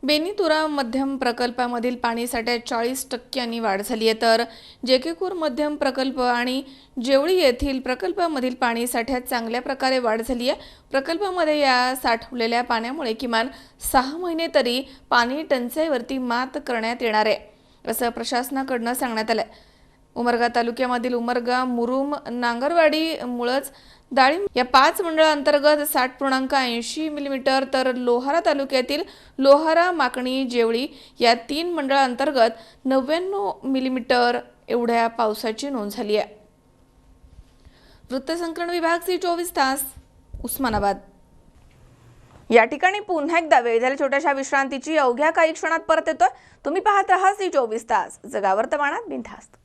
बेनीतुरा मध्यम प्रकल्पामधील पाणीसाठ्यात 40% वाढ झाली आहे. तर जेकेकूर मध्यम प्रकल्प आणि जेवळी येथील प्रकल्पामधील पाणीसाठ्यात चांगल्या प्रकारे वाढ झाली आहे. प्रकल्पामध्ये या साठवलेल्या पाण्यामुळे किमान 6 महिने तरी पाणी टंचाईवरती मात करण्यात येणार आहे असं प्रशासनाकडून सांगण्यात आलं. उमरगा तालुक्यामधील उमरगा, मुरुम, नांगरवाडी, मुळज, दाळिंब या 5 मंडळांतर्गत 60.80 मिलीमीटर तर लोहारा तालुक्यातील लोहारा, माकणी, जेवळी या 3 मंडळांतर्गत 99 मिलीमीटर एवढ्या पावसाची नोंद झाली आहे. वृत्तसंकलन विभाग, C24 तास, उस्मानाबाद. या ठिकाणी पुन्हा एकदा वेळ झाली छोट्याशा विश्रांतीची. अवघ्या काही क्षणात परत येतोय. तुम्ही पाहत राहा C24 तास, जगा वर्तमानात बिनधास्त.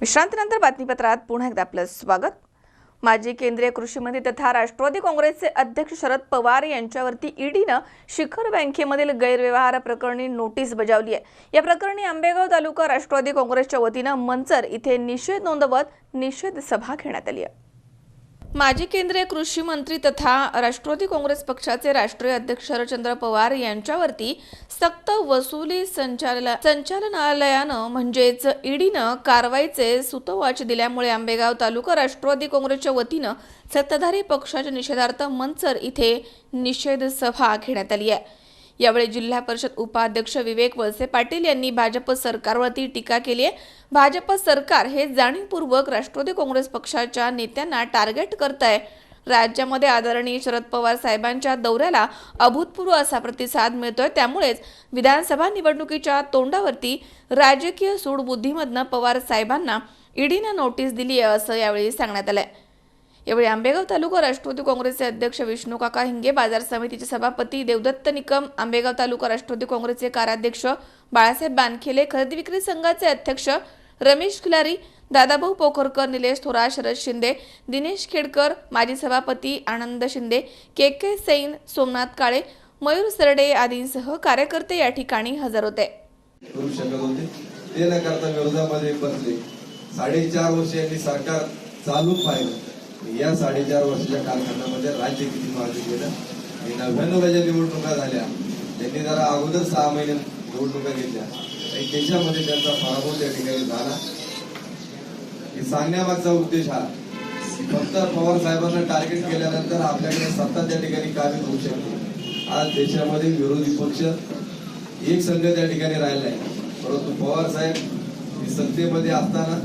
विश्रांतीनंतर बातमीपत्रात पुन्हा एकदा आपलं स्वागत. माजी केंद्रीय कृषी मंत्री तथा राष्ट्रवादी काँग्रेसचे अध्यक्ष शरद पवार यांच्यावरती ईडीनं शिखर बँकेमधील गैरव्यवहार प्रकरणी नोटीस बजावली आहे. या प्रकरणी आंबेगाव तालुका राष्ट्रवादी काँग्रेसच्या वतीनं मंचर इथे निषेध नोंदवत निषेध सभा घेण्यात आली आहे. माजी केंद्रीय कृषी मंत्री तथा राष्ट्रवादी काँग्रेस पक्षाचे राष्ट्रीय अध्यक्ष शरदचंद्र पवार यांच्यावरती सक्त वसुली संचालनालयानं म्हणजेच ईडीनं कारवाईचे सूतोवाच दिल्यामुळे आंबेगाव तालुका राष्ट्रवादी काँग्रेसच्या वतीनं सत्ताधारी पक्षाच्या निषेधार्थ मंचर इथे निषेध सभा घेण्यात आली आहे। यावेळी जिल्हा परिषद उपाध्यक्ष विवेक वळसे पाटील यांनी भाजप सरकारवरती टीका केली आहे। भाजप सरकार हे जाणीवपूर्वक राष्ट्रवादी काँग्रेस पक्षाच्या नेत्यांना टार्गेट करत आहे। राज्यामध्ये आदरणीय शरद पवार साहेबांच्या दौऱ्याला अभूतपूर्व असा प्रतिसाद मिळतोय, त्यामुळेच विधानसभा निवडणुकीच्या तोंडावरती राजकीय सूडबुद्धीमधनं पवार साहेबांना ईडीनं नोटीस दिली आहे असं यावेळी सांगण्यात आलंय। यावेळी आंबेगाव तालुका राष्ट्रवादी काँग्रेसचे अध्यक्ष विष्णुकाका हिंगे, बाजार समितीचे सभापती देवदत्त निकम, आंबेगाव तालुका राष्ट्रवादी काँग्रेसचे कार्याध्यक्ष बाळासाहेब बानखेले, खरेदी विक्री संघाचे अध्यक्ष रमेश खिलारी, दादाभाऊ पोखरकर, निलेश थोरात, शरद शिंदे, दिनेश खेडकर, माजी सभापती आनंद शिंदे, के सैन, सोमनाथ काळे, मयूर सरडे आदींसह कार्यकर्ते या ठिकाणी हजर होते। करू शकत होते ते न करता विरोधामध्ये बसले। 4.5 वर्ष यांनी सरकार चालून पाहिलं। या 4.5 वर्षाच्या कालखंडामध्ये राज्य किती मागे गेलं। 99ला ज्या निवडणुका झाल्या त्यांनी जरा अगोदर 6 महिने निवडणुका घेतल्या आणि त्याच्यामध्ये त्यांचा पराभव त्या ठिकाणी झाला। हे सांगण्यामागचा उद्देश हा की फक्त पवार साहेबांना टार्गेट केल्यानंतर आपल्याकडे सत्ता त्या ठिकाणी काबीज होऊ शकते। आज देशामध्ये विरोधी पक्ष एक संघ त्या ठिकाणी राहिला आहे, परंतु पवार साहेब हे सत्तेमध्ये असताना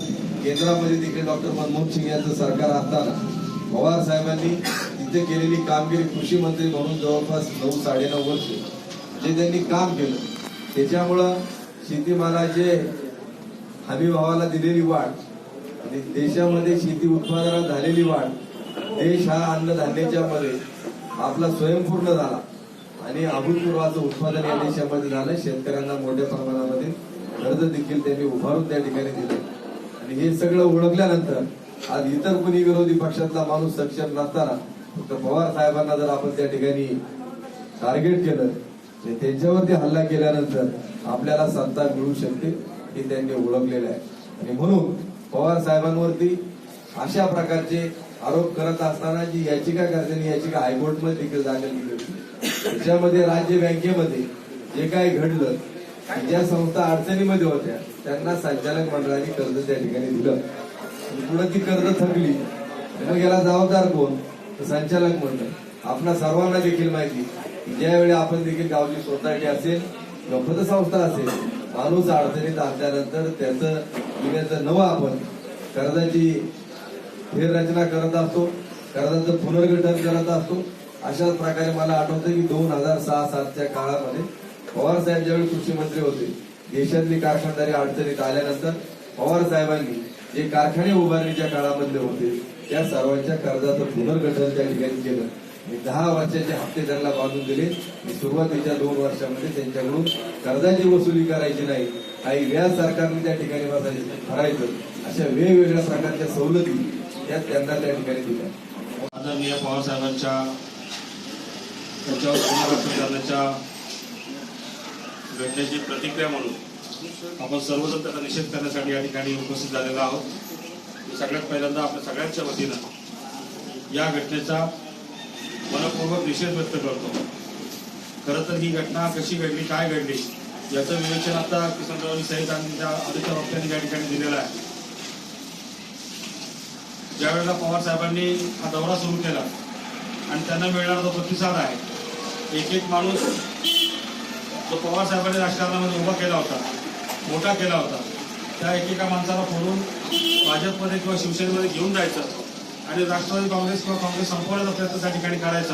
केंद्रामध्ये देखील डॉक्टर मनमोहन सिंग यांचं सरकार असताना पवार साहेबांनी तिथे केलेली कामगिरी कृषी मंत्री म्हणून जवळपास 9-9.5 वर्ष जे त्यांनी काम केलं, त्याच्यामुळं शेतीमालाचे हमी भावाला दिलेली वाढ आणि देशामध्ये शेती उत्पादनात झालेली वाढ, देश हा अन्नधान्याच्या मध्ये आपला स्वयंपूर्ण झाला आणि अभूतपूर्वाचं उत्पादन या देशामध्ये झालं। शेतकऱ्यांना मोठ्या प्रमाणामध्ये कर्ज देखील त्यांनी उभारून त्या ठिकाणी दिले आणि हे सगळं ओळखल्यानंतर आज इतर कोणी विरोधी पक्षातला माणूस सक्षम नसताना फक्त पवार साहेबांना जर आपण त्या ठिकाणी टार्गेट केलं आणि त्यांच्यावरती हल्ला केल्यानंतर आपल्याला सत्ता मिळू शकते हे त्यांनी ओळखलेलं आहे। आणि म्हणून पवार साहेबांवरती अशा प्रकारचे आरोप करत असताना जी याचिका करते याचिका हायकोर्टमध्ये देखील दाखल केली होती। त्याच्यामध्ये राज्य बँकेमध्ये जे काही घडलं, ज्या संस्था अडचणीमध्ये होत्या त्यांना संचालक मंडळाने कर्ज त्या ठिकाणी दिलं, पुढे ती कर्ज थकली, मग याला जबाबदार कोण? तर संचालक मंडळ। आपल्या सर्वांना देखील माहिती की ज्यावेळी आपण देखील गावची सोसायटी असेल किंवा पतसंस्था असेल, माणूस अडचणीत असल्यानंतर त्याचं नवं आपण कर्जाची फेररचना करत असतो, कर्जाचं पुनर्गठन करत असतो। अशाच प्रकारे मला आठवतं की 2006-07च्या काळामध्ये पवार साहेब ज्यावेळी कृषी मंत्री होते, देशातली कारखानदारी अडचणीत आल्यानंतर पवार साहेबांनी जे कारखाने उभारणीच्या काळामधले होते त्या सर्वांच्या कर्जाचं पुनर्गठन त्या ठिकाणी केलं। 10 वर्षाचे हप्ते त्यांना बांधून दिले आणि सुरुवातीच्या 2 वर्षामध्ये त्यांच्याकडून कर्जाची वसुली करायची नाही, काही व्याज सरकारने त्या ठिकाणी भरायचं, अशा वेगवेगळ्या प्रकारच्या सवलती त्या त्यांना त्या ठिकाणी दिल्या। आदरणीय पवार साहेबांच्या त्यांच्यावर पुनर्गठन करण्याच्या घटनेची प्रतिक्रिया म्हणून आपण सर्वजण त्याचा निषेध करण्यासाठी या ठिकाणी उपस्थित झालेलो आहोत। सगळ्यात पहिल्यांदा आपल्या सगळ्यांच्या वतीनं या घटनेचा मनपूर्वक निषेध व्यक्त करतो। खरं तर ही घटना कशी घडली, काय घडली याचं विवेचन आता किसनराव सहित आणि त्या आधीच्या वक्त्यांनी या ठिकाणी दिलेलं आहे। ज्यावेळेला पवार साहेबांनी हा दौरा सुरू केला आणि त्यांना मिळणारा जो प्रतिसाद आहे, एक माणूस जो पवार साहेबांनी राजकारणामध्ये उभा केला होता, मोठा केला होता, त्या एकेका माणसाला फोडून भाजपमध्ये किंवा शिवसेनेमध्ये घेऊन जायचं आणि राष्ट्रवादी काँग्रेस किंवा काँग्रेस संपवण्याचा प्रयत्न त्या ठिकाणी करायचा,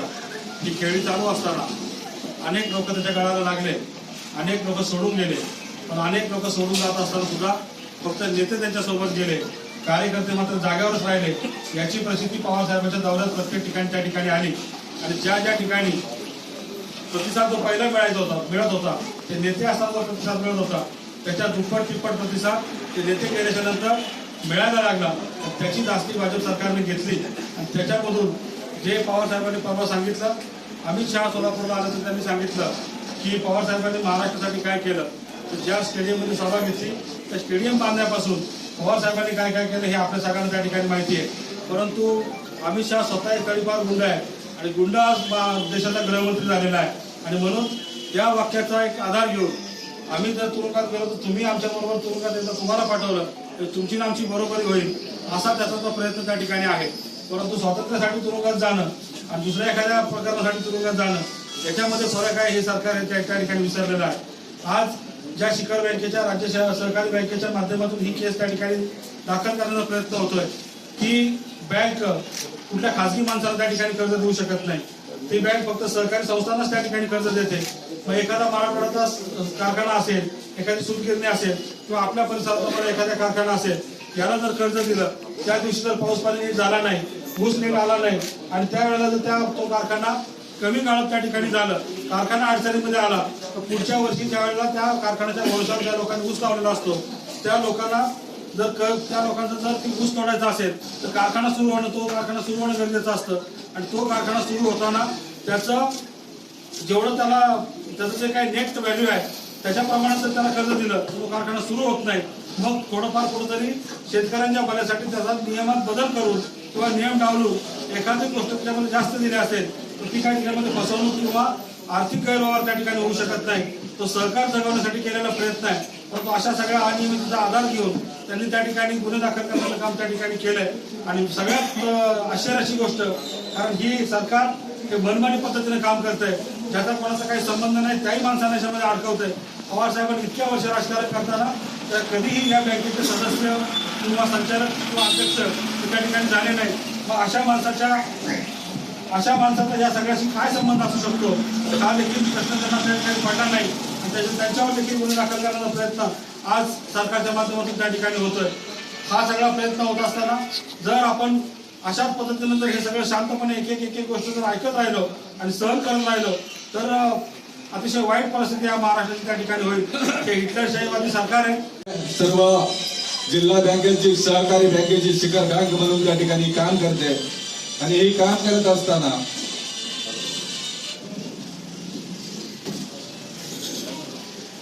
ही खेळी चालू असताना अनेक लोक त्याच्या गळाला लागले, अनेक लोक सोडून गेले, पण अनेक लोक सोडून जात असताना सुद्धा फक्त नेते त्यांच्यासोबत गेले, कार्यकर्ते मात्र जागेवरच राहिले। याची प्रसिद्धी पवार साहेबांच्या दौऱ्यात प्रत्येक ठिकाणी त्या ठिकाणी आली आणि ज्या ठिकाणी प्रतिसाद जो पहिला मिळत होता ते नेते असताना प्रतिसाद मिळत होता, त्याच्या दुप्पट तिप्पट प्रतिसाद ते नेते गेल्याच्या नंतर मिळायला लागला। त्याची जास्ती भाजप सरकारने घेतली आणि त्याच्यामधून जे पवार साहेबांनी परवा सांगितलं, अमित शहा सोलापूरला आल्याचं त्यांनी सांगितलं की पवार साहेबांनी महाराष्ट्रासाठी काय केलं, तर ज्या स्टेडियममध्ये सभा घेतली त्या स्टेडियम बांधण्यापासून पवार साहेबांनी काय काय केलं हे आपल्या सगळ्यांना त्या ठिकाणी माहिती आहे। परंतु अमित शहा स्वतः एक तडीपार गुंड आहे आणि गुंड आज देशाचा गृहमंत्री झालेला आहे आणि म्हणून त्या वाक्याचा एक आधार घेऊन आम्ही जर तुरुंगात गेलो तर तुम्ही आमच्याबरोबर तुरुंगात येता तुम्हाला पाठवलं तर तुमची आमची बरोबरी होईल असा त्याचा तो प्रयत्न त्या ठिकाणी आहे. परंतु स्वातंत्र्यासाठी तुरुंगात जाणं आणि दुसऱ्या एखाद्या प्रकरणासाठी तुरुंगात जाणं याच्यामध्ये फरक आहे हे सरकार त्या ठिकाणी विसरलेलं आहे. आज ज्या शिखर बँकेच्या राज्य सहकारी बँकेच्या माध्यमातून ही केस त्या ठिकाणी दाखल करण्याचा प्रयत्न होतोय की बँक कुठल्या खासगी माणसाला त्या ठिकाणी कर्ज देऊ शकत नाही. ती बँक फक्त सहकारी संस्थांनाच त्या ठिकाणी कर्ज देते. मग एखादा मराठवाड्याचा कारखाना असेल, एखादी सूतगिरणी असेल किंवा आपल्या परिसरात एखादा कारखाना असेल, याला जर कर्ज दिलं, त्या दिवशी जर पाऊस पाणी नीट झाला नाही, ऊस नीट आला नाही आणि त्यावेळेला जर तो कारखाना कमी काळात त्या ठिकाणी झालं, कारखाना अडचणीमध्ये आला, तर पुढच्या वर्षी ज्या वेळेला त्या कारखान्याच्या भरोशावर ज्या लोकांनी ऊस लावलेला असतो त्या लोकांना त्या लोकांचा जर ती ऊस तोडायचा असेल तर कारखाना सुरू होणं गरजेचं असतं आणि तो कारखाना सुरू होताना त्याचं जेवढं त्याचं जे काही नेट व्हॅल्यू आहे त्याच्या प्रमाणात जर त्याला कर्ज दिलं तर तो कारखाना सुरू होत नाही. मग थोडंफार कुठंतरी शेतकऱ्यांच्या भल्यासाठी त्याचा नियमात बदल करून किंवा नियम डावलून एखादी गोष्ट त्याच्यामध्ये जास्त दिली असेल तर ती काही त्यामध्ये फसवणूक किंवा आर्थिक गैरव्यवहार त्या ठिकाणी होऊ शकत नाही. तो सरकार जगवण्यासाठी केलेला प्रयत्न आहे. परंतु अशा सगळ्या अनियमिततेचा आधार घेऊन त्यांनी त्या ठिकाणी गुन्हे दाखल करण्याचं काम त्या ठिकाणी केलंय आणि सगळ्यात आश्चर्याची गोष्ट कारण ही सरकार हे मनमानी पद्धतीने काम करतंय, ज्याचा कोणाचा काही संबंध नाही त्याही माणसांना याच्यामध्ये अडकवतंय. पवार साहेबांनी इतक्या वर्ष राजकारण करताना तर कधीही या बँकेचे सदस्य किंवा संचालक किंवा अध्यक्ष त्या ठिकाणी झाले नाही. मग अशा माणसाचा या सगळ्याशी काय संबंध असू शकतो हा देखील प्रश्न त्यांना त्या ठिकाणी पडला नाही आणि त्यांच्यावर देखील गुन्हे दाखल करण्याचा प्रयत्न आज सरकारच्या माध्यमातून त्या ठिकाणी होतोय. हा सगळा प्रयत्न होत असताना जर आपण अशाच पद्धतीनं जर हे सगळं शांतपणे एक गोष्ट जर ऐकत राहिलो आणि सहन करत राहिलो तर अतिशय वाईट परिस्थिती या महाराष्ट्राची त्या ठिकाणी होईल. हे हिटलरशाहीवादी सरकार आहे. सर्व जिल्हा बँकेची सहकारी बँकेची शिखर बँक म्हणून त्या ठिकाणी काम करते आणि हे काम करत असताना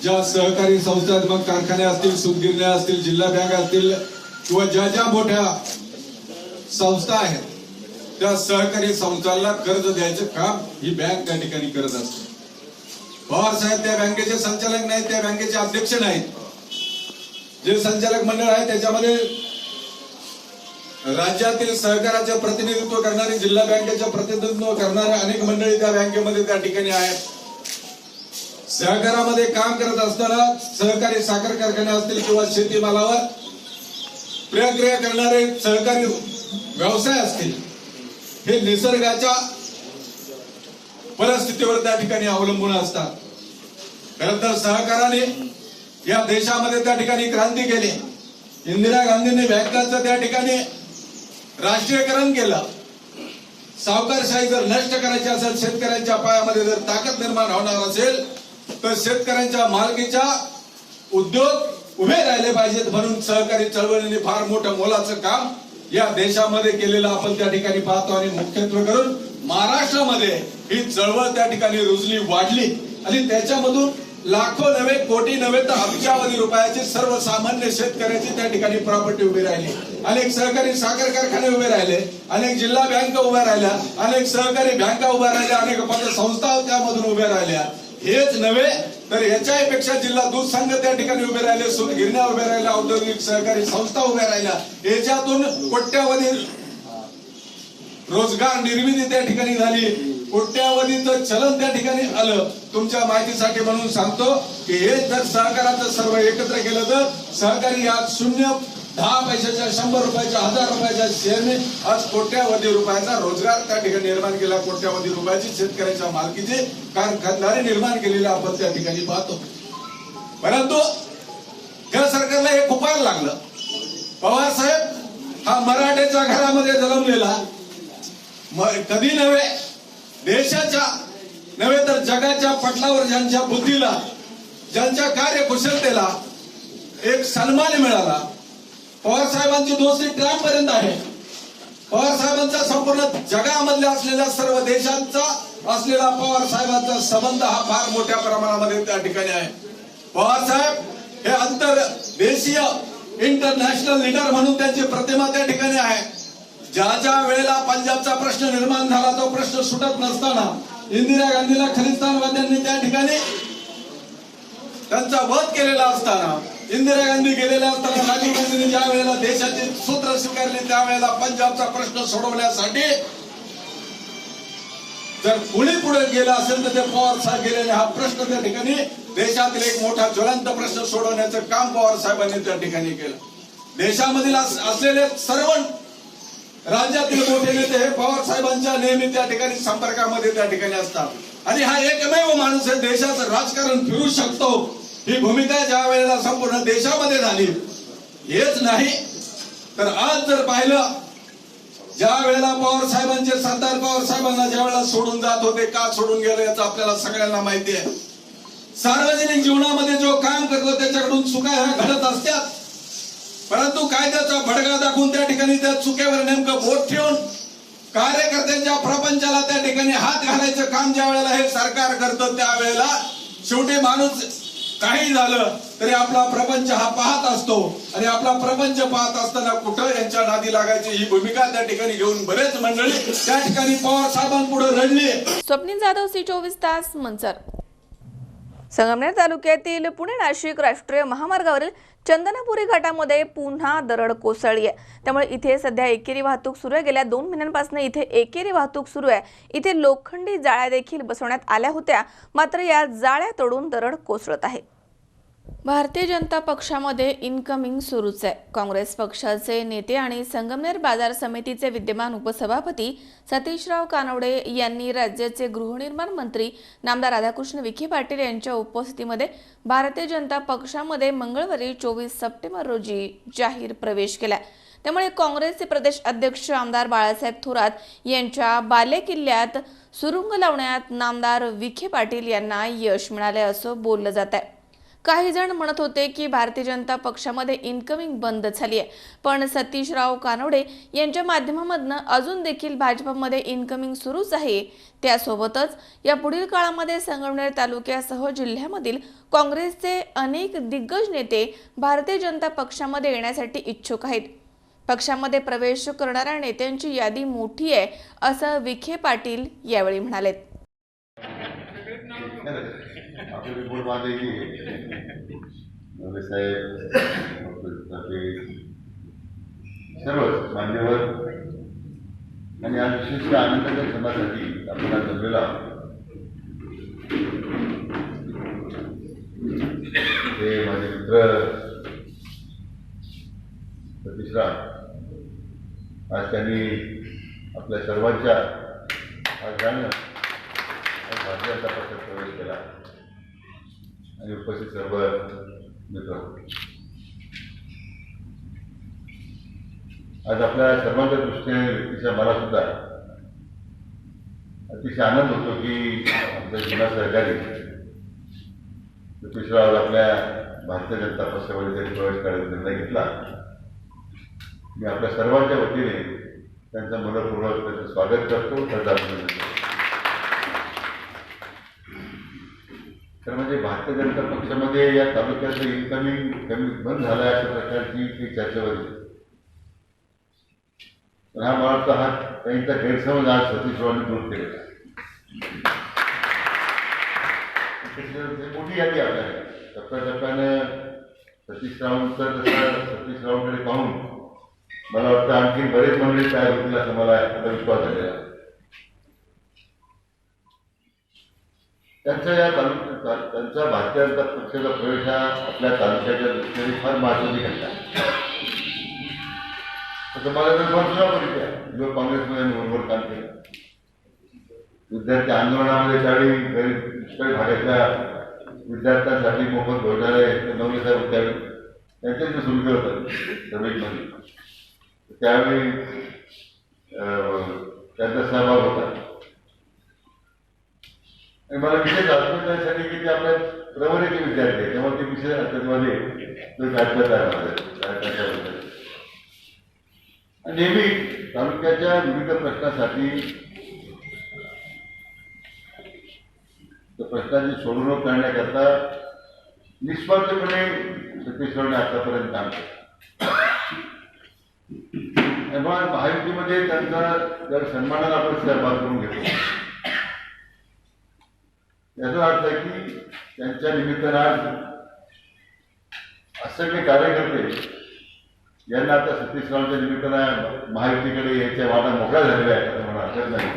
ज्या सहकारी संस्थात्मक कारखाने असतील, सूतगिरण्या असतील, जिल्हा बँक असतील किंवा ज्या मोठ्या संस्था आहेत त्या सहकारी संस्थांना कर्ज द्यायचं काम ही बँक त्या ठिकाणी करत असते. पवार साहेब त्या बँकेचे संचालक नाहीत, त्या बँकेचे अध्यक्ष नाहीत. जे संचालक मंडळ आहे त्याच्यामध्ये राज्यातील सहकाराचे प्रतिनिधित्व करणारे, जिल्हा बँकेचे प्रतिनिधित्व करणारे अनेक मंडळी त्या बँकेमध्ये त्या ठिकाणी आहेत. सहकारामध्ये काम करत असताना सहकारी साखर कारखाने असतील किंवा शेतीमालावर प्रक्रिया करणारे सहकारी व्यवसाय असतील, हे निसर्गाच्या परिस्थितीवर त्या ठिकाणी अवलंबून असतात. खरं तर सहकाराने या देशामध्ये त्या ठिकाणी क्रांती केली. इंदिरा गांधींनी बँकांचं त्या ठिकाणी राष्ट्रीयकरण केलं. सावकारशाही जर नष्ट करायची असेल, शेतकऱ्यांच्या पायामध्ये जर ताकद निर्माण होणार असेल तर शेतकऱ्यांच्या मालकीच्या उद्योग उभे राहिले पाहिजेत. म्हणून सहकारी चळवळीने फार मोठं मोलाचं काम या देशामध्ये केलेलं आपण त्या ठिकाणी पाहतो आणि मुख्यत्वे करून महाराष्ट्रामध्ये ही चळवळ त्या ठिकाणी रुजली, वाढली आणि त्याच्यामधून लाखो नव्हे, कोटी नव्हे तर अब्जावधी रुपयाची सर्वसामान्य शेतकऱ्याची त्या ठिकाणी प्रॉपर्टी उभी राहिली. अनेक सहकारी साखर कारखाने उभे राहिले, अनेक जिल्हा बँका उभ्या राहिल्या, अनेक सहकारी बँका उभ्या राहिल्या, अनेक पतसंस्था त्यामधून उभ्या राहिल्या. हेच नव्हे तर याच्यापेक्षा जिल्हा दूध संघ त्या ठिकाणी उभे राहिले, सूतगिरण्या उभ्या राहिल्या, औद्योगिक सहकारी संस्था उभ्या राहिल्या. याच्यातून कोट्यावधी रोजगार निर्मिती त्या ठिकाणी झाली, कोट्यावधीचं चलन त्या ठिकाणी आलं. तुमच्या माहितीसाठी म्हणून सांगतो की हे जर सहकाराचं सर्व एकत्र केलं तर सहकारी आज 0.10 पैशाच्या, 100 रुपयाच्या, 1000 रुपयाच्या शेअरने आज कोट्यावधी रुपयाचा रोजगार त्या ठिकाणी निर्माण केला. कोट्यावधी रुपयाची शेतकऱ्याच्या मालकीचे कारखानदारी निर्माण केलेले आपण त्या ठिकाणी पाहतो. परंतु या सरकारला हे खुपायला लागलं. पवार साहेब हा मराठ्याच्या घरामध्ये जन्मलेला, कधी नव्हे देशाच्या नव्हे तर जगाच्या पटलावर ज्यांच्या बुद्धीला, ज्यांच्या कार्यकुशलतेला एक सन्मान मिळाला. पवार साहेबांची दोस्ती ट्रम्प पर्यंत आहे. पवार साहेबांचा संपूर्ण जगामधल्या असलेल्या सर्व देशांचा असलेला पवार साहेबांचा संबंध हा फार मोठ्या प्रमाणामध्ये त्या ठिकाणी आहे. पवार साहेब हे आंतरदेशीय इंटरनॅशनल लीडर म्हणून त्यांची प्रतिमा त्या ठिकाणी आहे. ज्या वेळेला पंजाबचा प्रश्न निर्माण झाला तो प्रश्न सुटत नसताना इंदिरा गांधीला खलिस्तानवाद्यांनी त्या ठिकाणी त्यांचा वध केलेला असताना, इंदिरा गांधी गेलेल्या असताना राजीव गांधींनी ज्या वेळेला देशाचे सूत्र स्वीकारले त्यावेळेला पंजाबचा प्रश्न सोडवण्यासाठी जर कोणी पुढे गेला असेल तर ते पवार साहेब गेलेले. हा प्रश्न त्या ठिकाणी देशातील एक मोठा ज्वलंत प्रश्न सोडवण्याचं काम पवार साहेबांनी त्या ठिकाणी केलं. देशामधील असलेले सर्व राज्यातील मोठे नेते हे पवार साहेबांच्या नेहमी त्या ठिकाणी संपर्कामध्ये त्या ठिकाणी असतात आणि हा एकमेव माणूस आहे देशाचं राजकारण फिरू शकतो. ही भूमिका ज्या वेळेला संपूर्ण देशामध्ये झाली. हेच नाही तर आज जर पाहिलं ज्या वेळेला पवार साहेबांचे सरदार पवार साहेबांना ज्या वेळेला सोडून जात होते, का सोडून गेले याचं आपल्याला सगळ्यांना माहिती आहे. सार्वजनिक जीवनामध्ये जो काम करतो त्याच्याकडून चुका ह्या घडत असतात, परंतु कायद्याचा भडका दाखवून त्या ठिकाणी त्या चुकीवर नेमकं बोट ठेवून कार्यकर्त्यांच्या प्रपंचाला त्या ठिकाणी हात घालायचं काम ज्या वेळेला हे सरकार करतं त्यावेळेला शेवटी माणूस काही झालं तरी आपला प्रपंच हा पाहत असतो आणि आपला प्रपंच पाहत असताना कुठं यांच्या नादी लागायची ही भूमिका त्या ठिकाणी घेऊन बरेच मंडळी त्या ठिकाणी पवार साहेबांपुढे रडली. स्वप्नील जाधव, C24 तास, मंचर. संगमनेर तालुक्यातील पुणे नाशिक राष्ट्रीय महामार्गावरील चंदनापुरी घाटामध्ये पुन्हा दरड कोसळली आहे. त्यामुळे इथे सध्या एकेरी वाहतूक सुरू आहे. गेल्या 2 महिन्यांपासून इथे एकेरी वाहतूक सुरू आहे. इथे लोखंडी जाळ्या देखील बसवण्यात आल्या होत्या, मात्र या जाळ्या तोडून दरड कोसळत आहे. भारतीय जनता पक्षामध्ये इनकमिंग सुरूच आहे. काँग्रेस पक्षाचे नेते आणि संगमनेर बाजार समितीचे विद्यमान उपसभापती सतीशराव कानवडे यांनी राज्याचे गृहनिर्माण मंत्री नामदार राधाकृष्ण विखे पाटील यांच्या उपस्थितीमध्ये भारतीय जनता पक्षामध्ये मंगळवारी 24 सप्टेंबर रोजी जाहीर प्रवेश केला. त्यामुळे काँग्रेसचे प्रदेश अध्यक्ष आमदार बाळासाहेब थोरात यांच्या बालेकिल्ल्यात सुरुंग लावण्यात नामदार विखे पाटील यांना यश मिळाले असं बोललं जात आहे. काही जण म्हणत होते की भारतीय जनता पक्षामध्ये इनकमिंग बंद झाली आहे, पण सतीशराव कानवडे यांच्या माध्यमामधून अजून देखील भाजपमध्ये इनकमिंग सुरूच आहे. त्यासोबतच या पुढील काळामध्ये संगमनेर तालुक्यासह जिल्ह्यामधील काँग्रेसचे अनेक दिग्गज नेते भारतीय जनता पक्षामध्ये येण्यासाठी इच्छुक आहेत. पक्षामध्ये प्रवेश करणाऱ्या नेत्यांची यादी मोठी आहे असं विखे पाटील यावेळी म्हणाले. आपली रिपोर्ट मांडायची साहेब सर्वच मान्यवर आणि या विशिष्ट आनंदाच्या सणासाठी आपल्याला जमलेला हे माझे मित्र सतीशराव आज त्यांनी आपल्या सर्वांच्या आग्रहानं भारतीय जनता पक्षात प्रवेश केला आणि उपस्थित सर्व मित्र आज आपल्या सर्वांच्या दृष्टीने व्यक्तीच्या मला सुद्धा अतिशय आनंद होतो की आमचा जुना सहकारी सतीशराव आपल्या भारतीय जनता पक्षामध्ये त्यांनी प्रवेश करायचा निर्णय घेतला. मी आपल्या सर्वांच्या वतीने त्यांचं मनपूर्वक त्यांचं स्वागत करतो, त्यांचं अभिनंदन करतो. तर म्हणजे भारतीय जनता पक्षामध्ये या तालुक्याचं इनकमिंग कमी बंद झाला अशा प्रकारची चर्चा होती. पण हा मला वाटतं हा त्यांचा गैरसमज आज सतीशरावांनी दूर केलेला. मोठी यादी आपल्याला टप्प्याटप्प्यानं सतीशरावांकडे पाहून मला वाटतं आणखी बरेच मंडळी तयार होतील असं मला आता विश्वास झालेला. त्यांच्या या तालुक्यात त्यांचा भारतीय जनता पक्षाचा प्रवेश हा आपल्या तालुक्याच्या दृष्टीने फार महत्त्वाची घटना आहे. तसं मला तर सुद्धा परिचय आहे. जो काँग्रेसमध्ये बरोबर काम केलं, विद्यार्थी आंदोलनामध्ये त्यावेळी दुष्काळी भागातल्या विद्यार्थ्यांसाठी मोफत भोजनालय नवले साहेब त्यावेळी त्यांच्याच सुरू केलं होतं सभेमध्ये. त्यावेळी त्यांचा सहभाग होता आणि मला विशेष आत्महत्यासाठी की ते आपल्या प्रवरीचे विद्यार्थी आहे तेव्हा ते विशेष आत्महत्यामध्ये नेहमी तालुक्याच्या विविध प्रश्नासाठी त्या प्रश्नांची सोडवणूक करण्याकरता निस्वार्थपणे सतीशरावांनी आतापर्यंत काम केलं तेव्हा महायुतीमध्ये त्यांचा जर सन्मानाला आपण सहभाग करून घेतो, याचा अर्थ आहे की त्यांच्या निमित्तानं आज असं काही कार्यकर्ते यांना आता सतीश रावांच्या निमित्तानं महायुतीकडे याच्या वाटा मोकळा झालेला आहे असं मला हरकत नाही.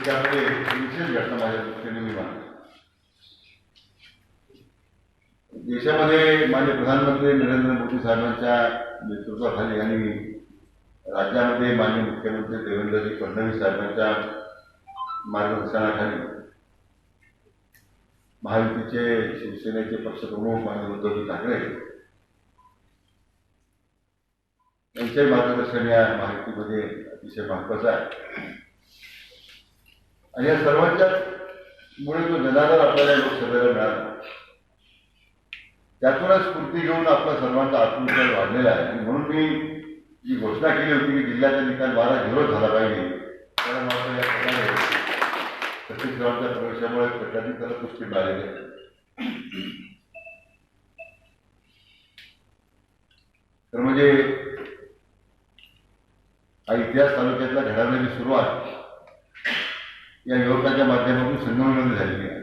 त्यामध्ये विशेष घटना माझ्या दृष्टीने मी मानतो. देशामध्ये माननीय प्रधानमंत्री नरेंद्र मोदी साहेबांच्या नेतृत्वाखाली आणि राज्यामध्ये माननीय मुख्यमंत्री देवेंद्रजी फडणवीस साहेबांच्या मार्गदर्शनाखाली महायुतीचे शिवसेनेचे पक्षप्रमुख माननीय उद्धवजी ठाकरे यांच्याही मार्गदर्शन या महायुतीमध्ये अतिशय महत्वाचं आहे. आणि या सर्वांच्याच मुळे जो जनाधार आपल्याला लोकसभेला मिळाला, त्यातूनच स्फूर्ती घेऊन आपला सर्वांचा आत्मविश्वास वाढलेला आहे. आणि म्हणून मी जी घोषणा केली होती की जिल्ह्याचा निकाल 12-0 झाला पाहिजे, त्याला मात्र या प्रकारे सतीश रावांच्या प्रवेशामुळे प्रकारे त्याला पुष्टी मिळालेली आहे. तर म्हणजे हा इतिहास तालुक्यातला घडवण्याची सुरुवात या युवकाच्या माध्यमातून संगममध्ये झालेली आहे.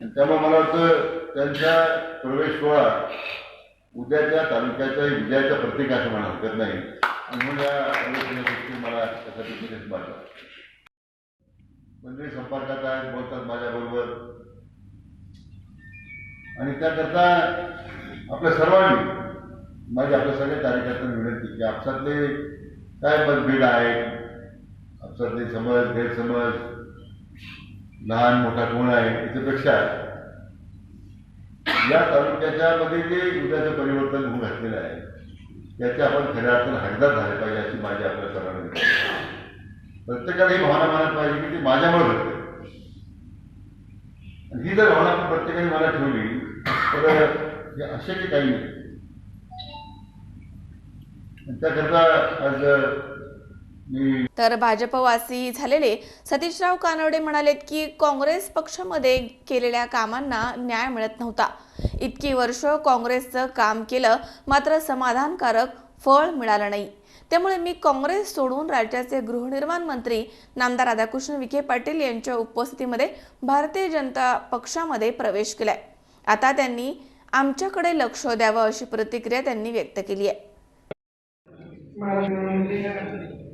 त्यामुळे मला वाटतं त्यांच्या प्रवेश सोहळा उद्याच्या तालुक्याच्या विजयाचं प्रतीक असं म्हणा हरकत नाही. म्हणून या गोष्टी मला त्यासाठी विशेष वाटतं. मंत्री संपर्कात आहेत, बोलतात माझ्याबरोबर, आणि त्याकरता आपल्या सर्वांनी माझी आपल्या सगळ्या कार्यकर्त्यांना विनंती की आपसातले काय मतभेद आहेत, आपसातले समज गैरसमज, लहान मोठा कोण आहे, याच्यापेक्षा या तालुक्याच्या मध्ये जे उद्याचं परिवर्तन होऊन घातलेलं आहे त्याचे आपण खऱ्या अर्थानं हकदार झाले पाहिजे अशी माझी आपल्या सर्वांना विनंती आहे. प्रत्येकाला ही भावना मानत पाहिजे की ती माझ्यामुळे घडते. आणि ही जर भावना आपण प्रत्येकाने मला ठेवली तर हे अशक्य काही नाही. त्याकरता आज तर भाजपवासी झालेले सतीशराव कानडे म्हणालेत की काँग्रेस पक्षामध्ये केलेल्या कामांना न्याय मिळत नव्हता. इतकी वर्ष काँग्रेसचं काम केलं मात्र समाधानकारक फळ मिळालं नाही. त्यामुळे मी काँग्रेस सोडून राज्याचे गृहनिर्माण मंत्री नामदार राधाकृष्ण विखे पाटील यांच्या उपस्थितीमध्ये भारतीय जनता पक्षामध्ये प्रवेश केलाय. आता त्यांनी आमच्याकडे लक्ष द्यावं अशी प्रतिक्रिया त्यांनी व्यक्त केली आहे.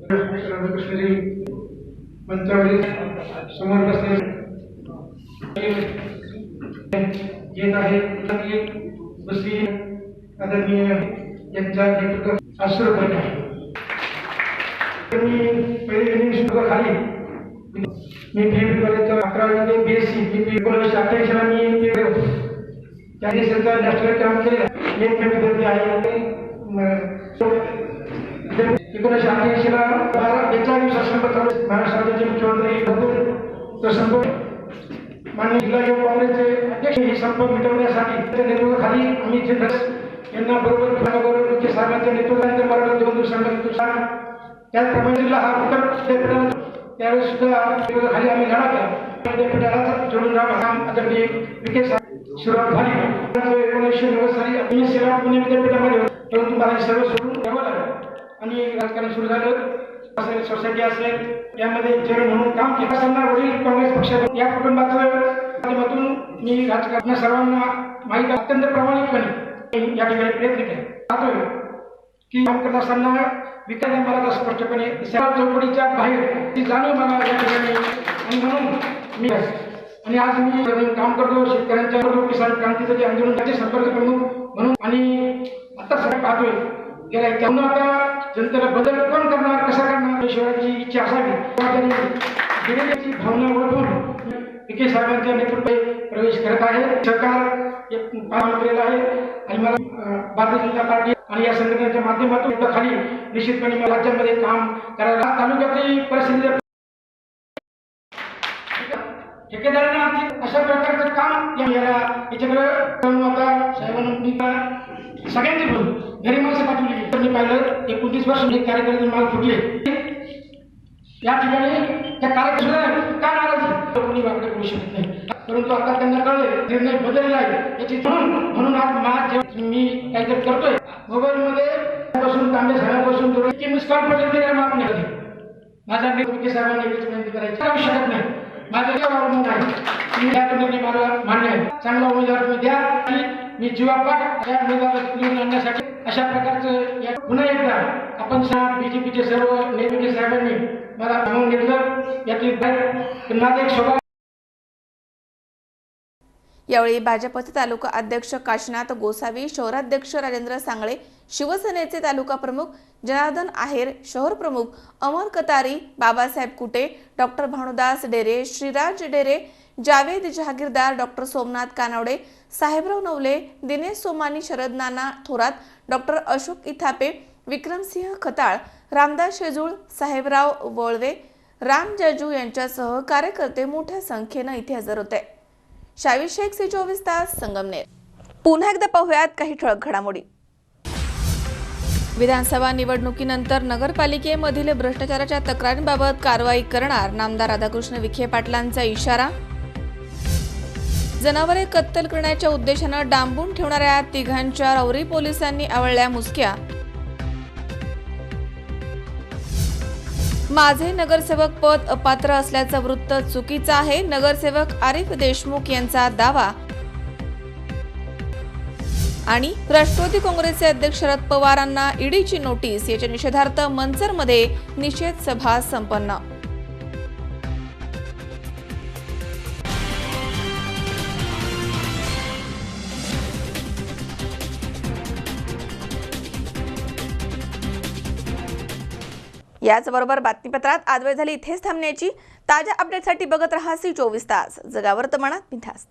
राधाकृष्णजी मंचावरील समोर बसले येत आहे. बसली आदरणीय यांच्या नेतृत्वात आश्रय करत आहे. पहिले इनिंग खाली मी बीएड कॉलेजचा 11वी BSc मी 1988 ला मी चाळीस नॅशनल काम केले. एक विद्यार्थी आहे 1988 ला 42 वर्षांपर्यंत महाराष्ट्राचे मुख्यमंत्री प्रसंग माननीय जिल्हा युवक काँग्रेसचे अध्यक्ष हे संप मिटवण्यासाठी त्या नेतृत्वाखाली आम्ही यांना बरोबर मुख्य साहेबांच्या नेतृत्वाने मराठा बंधू संघटनेनुसार त्याचप्रमाणे जिल्हा हा उत्तर त्यावेळेस सुद्धा खाली आम्ही लढा केला. विद्यापीठाला जोडून राहा काम आदरणीय विखे सुरुवात झाली. 1990 साली आम्ही सेवा पुणे विद्यापीठामध्ये होतो, परंतु मला सर्व सोडून यावं लागलं आणि राजकारण सुरू झालं. सोसायटी असेल यामध्ये चेअर म्हणून काम केलं असताना वडील काँग्रेस पक्षात या कुटुंबाच्या माध्यमातून मी राजकारण सर्वांना माहीत अत्यंत प्रामाणिकपणे या ठिकाणी प्रयत्न केले जातोय की काम करत असताना विकास मला स्पष्टपणे चौकडीच्या बाहेर ती जाणीव मला या ठिकाणी. आणि म्हणून मी आणि आज मी काम करतो शेतकऱ्यांच्या किसान क्रांतीचं जे आंदोलन त्याचे संपर्क प्रमुख म्हणून. आणि आता सगळं पाहतोय गेल्या त्यामुळे आता जनतेला बदल कोण करणार कसा करणार शिवायची इच्छा असावी देण्याची भावना ओळखून विखे साहेबांच्या नेतृत्वात प्रवेश करत आहे. सरकार एक पाहिलेलं आहे आणि मला भारतीय जनता पार्टी आणि या संघटनेच्या माध्यमातून खाली निश्चितपणे मला राज्यामध्ये काम करायला तालुक्यातली परिस्थिती ठेकेदारांना अशा प्रकारचं काम याच्याकडे आता साहेबांना सगळ्यांची बोलून घरी माणसं पाठवली. तर मी पाहिलं 29 वर्ष कार्यकर्ते माल फुटले या ठिकाणी त्या कार्यक्रमाला का नाराज कोणी वाकडे करू शकत नाही. परंतु आता त्यांना कळले निर्णय बदलला आहे याची म्हणून आज मी काहीतरी करतोय मोबाईलमध्ये पासून तांबे साहेबांपासून थोडी की मिस कॉल पडले तरी माफ नाही कधी. माझा विखे साहेबांनी विनंती करायची करू शकत नाही. माझं म्हणणं आहे मी या तुम्ही मला मान्य आहे. चांगला उमेदवार तुम्ही द्या आणि मी जीवापाड या उमेदवाराला निवडून आणण्यासाठी अशा प्रकारचं या पुन्हा एकदा आपण बीजेपीचे सर्व नेते साहेबांनी मला सांगून घेतलं यातील माझं एक स्वभाव. यावेळी भाजपचे तालुका अध्यक्ष काशीनाथ गोसावी, शहराध्यक्ष राजेंद्र सांगळे, शिवसेनेचे तालुका प्रमुख जनार्दन आहेर, शहर प्रमुख अमर कतारी, बाबासाहेब कुटे, डॉक्टर भानुदास डेरे, श्रीराज डेरे, जावेद जहागीरदार, डॉक्टर सोमनाथ कानवडे, साहेबराव नवले, दिनेश सोमानी, शरद नाना थोरात, डॉक्टर अशोक इथापे, विक्रमसिंह खताळ, रामदास शेजूळ, साहेबराव वळवे, राम जजू यांच्यासह कार्यकर्ते मोठ्या संख्येनं इथे हजर होते. शावी शेख, C24 तास, संगमनेर. पुन्हा एकदा पाहूयात काही ठळक घडामोडी. विधानसभा निवडणुकीनंतर नगरपालिकेमधील भ्रष्टाचाराच्या तक्रारींबाबत कारवाई करणार, नामदार राधाकृष्ण विखे पाटलांचा इशारा. जनावरे कत्तल करण्याच्या उद्देशानं डांबून ठेवणाऱ्या तिघांच्या राऊरी पोलिसांनी आवळल्या मुसक्या. माझे नगरसेवक पद अपात्र असल्याचं वृत्त चुकीचं आहे, नगरसेवक आरिफ देशमुख यांचा दावा. आणि राष्ट्रवादी काँग्रेसचे अध्यक्ष शरद पवारांना ईडीची नोटीस, याच्या निषेधार्थ मंचरमध्ये निषेध सभा संपन्न. याचबरोबर बातमीपत्रात आज वेळ झाली इथेच थांबण्याची. ताज्या अपडेटसाठी बघत रहा C24 तास, जगा वर्तमानात बिनधास्त.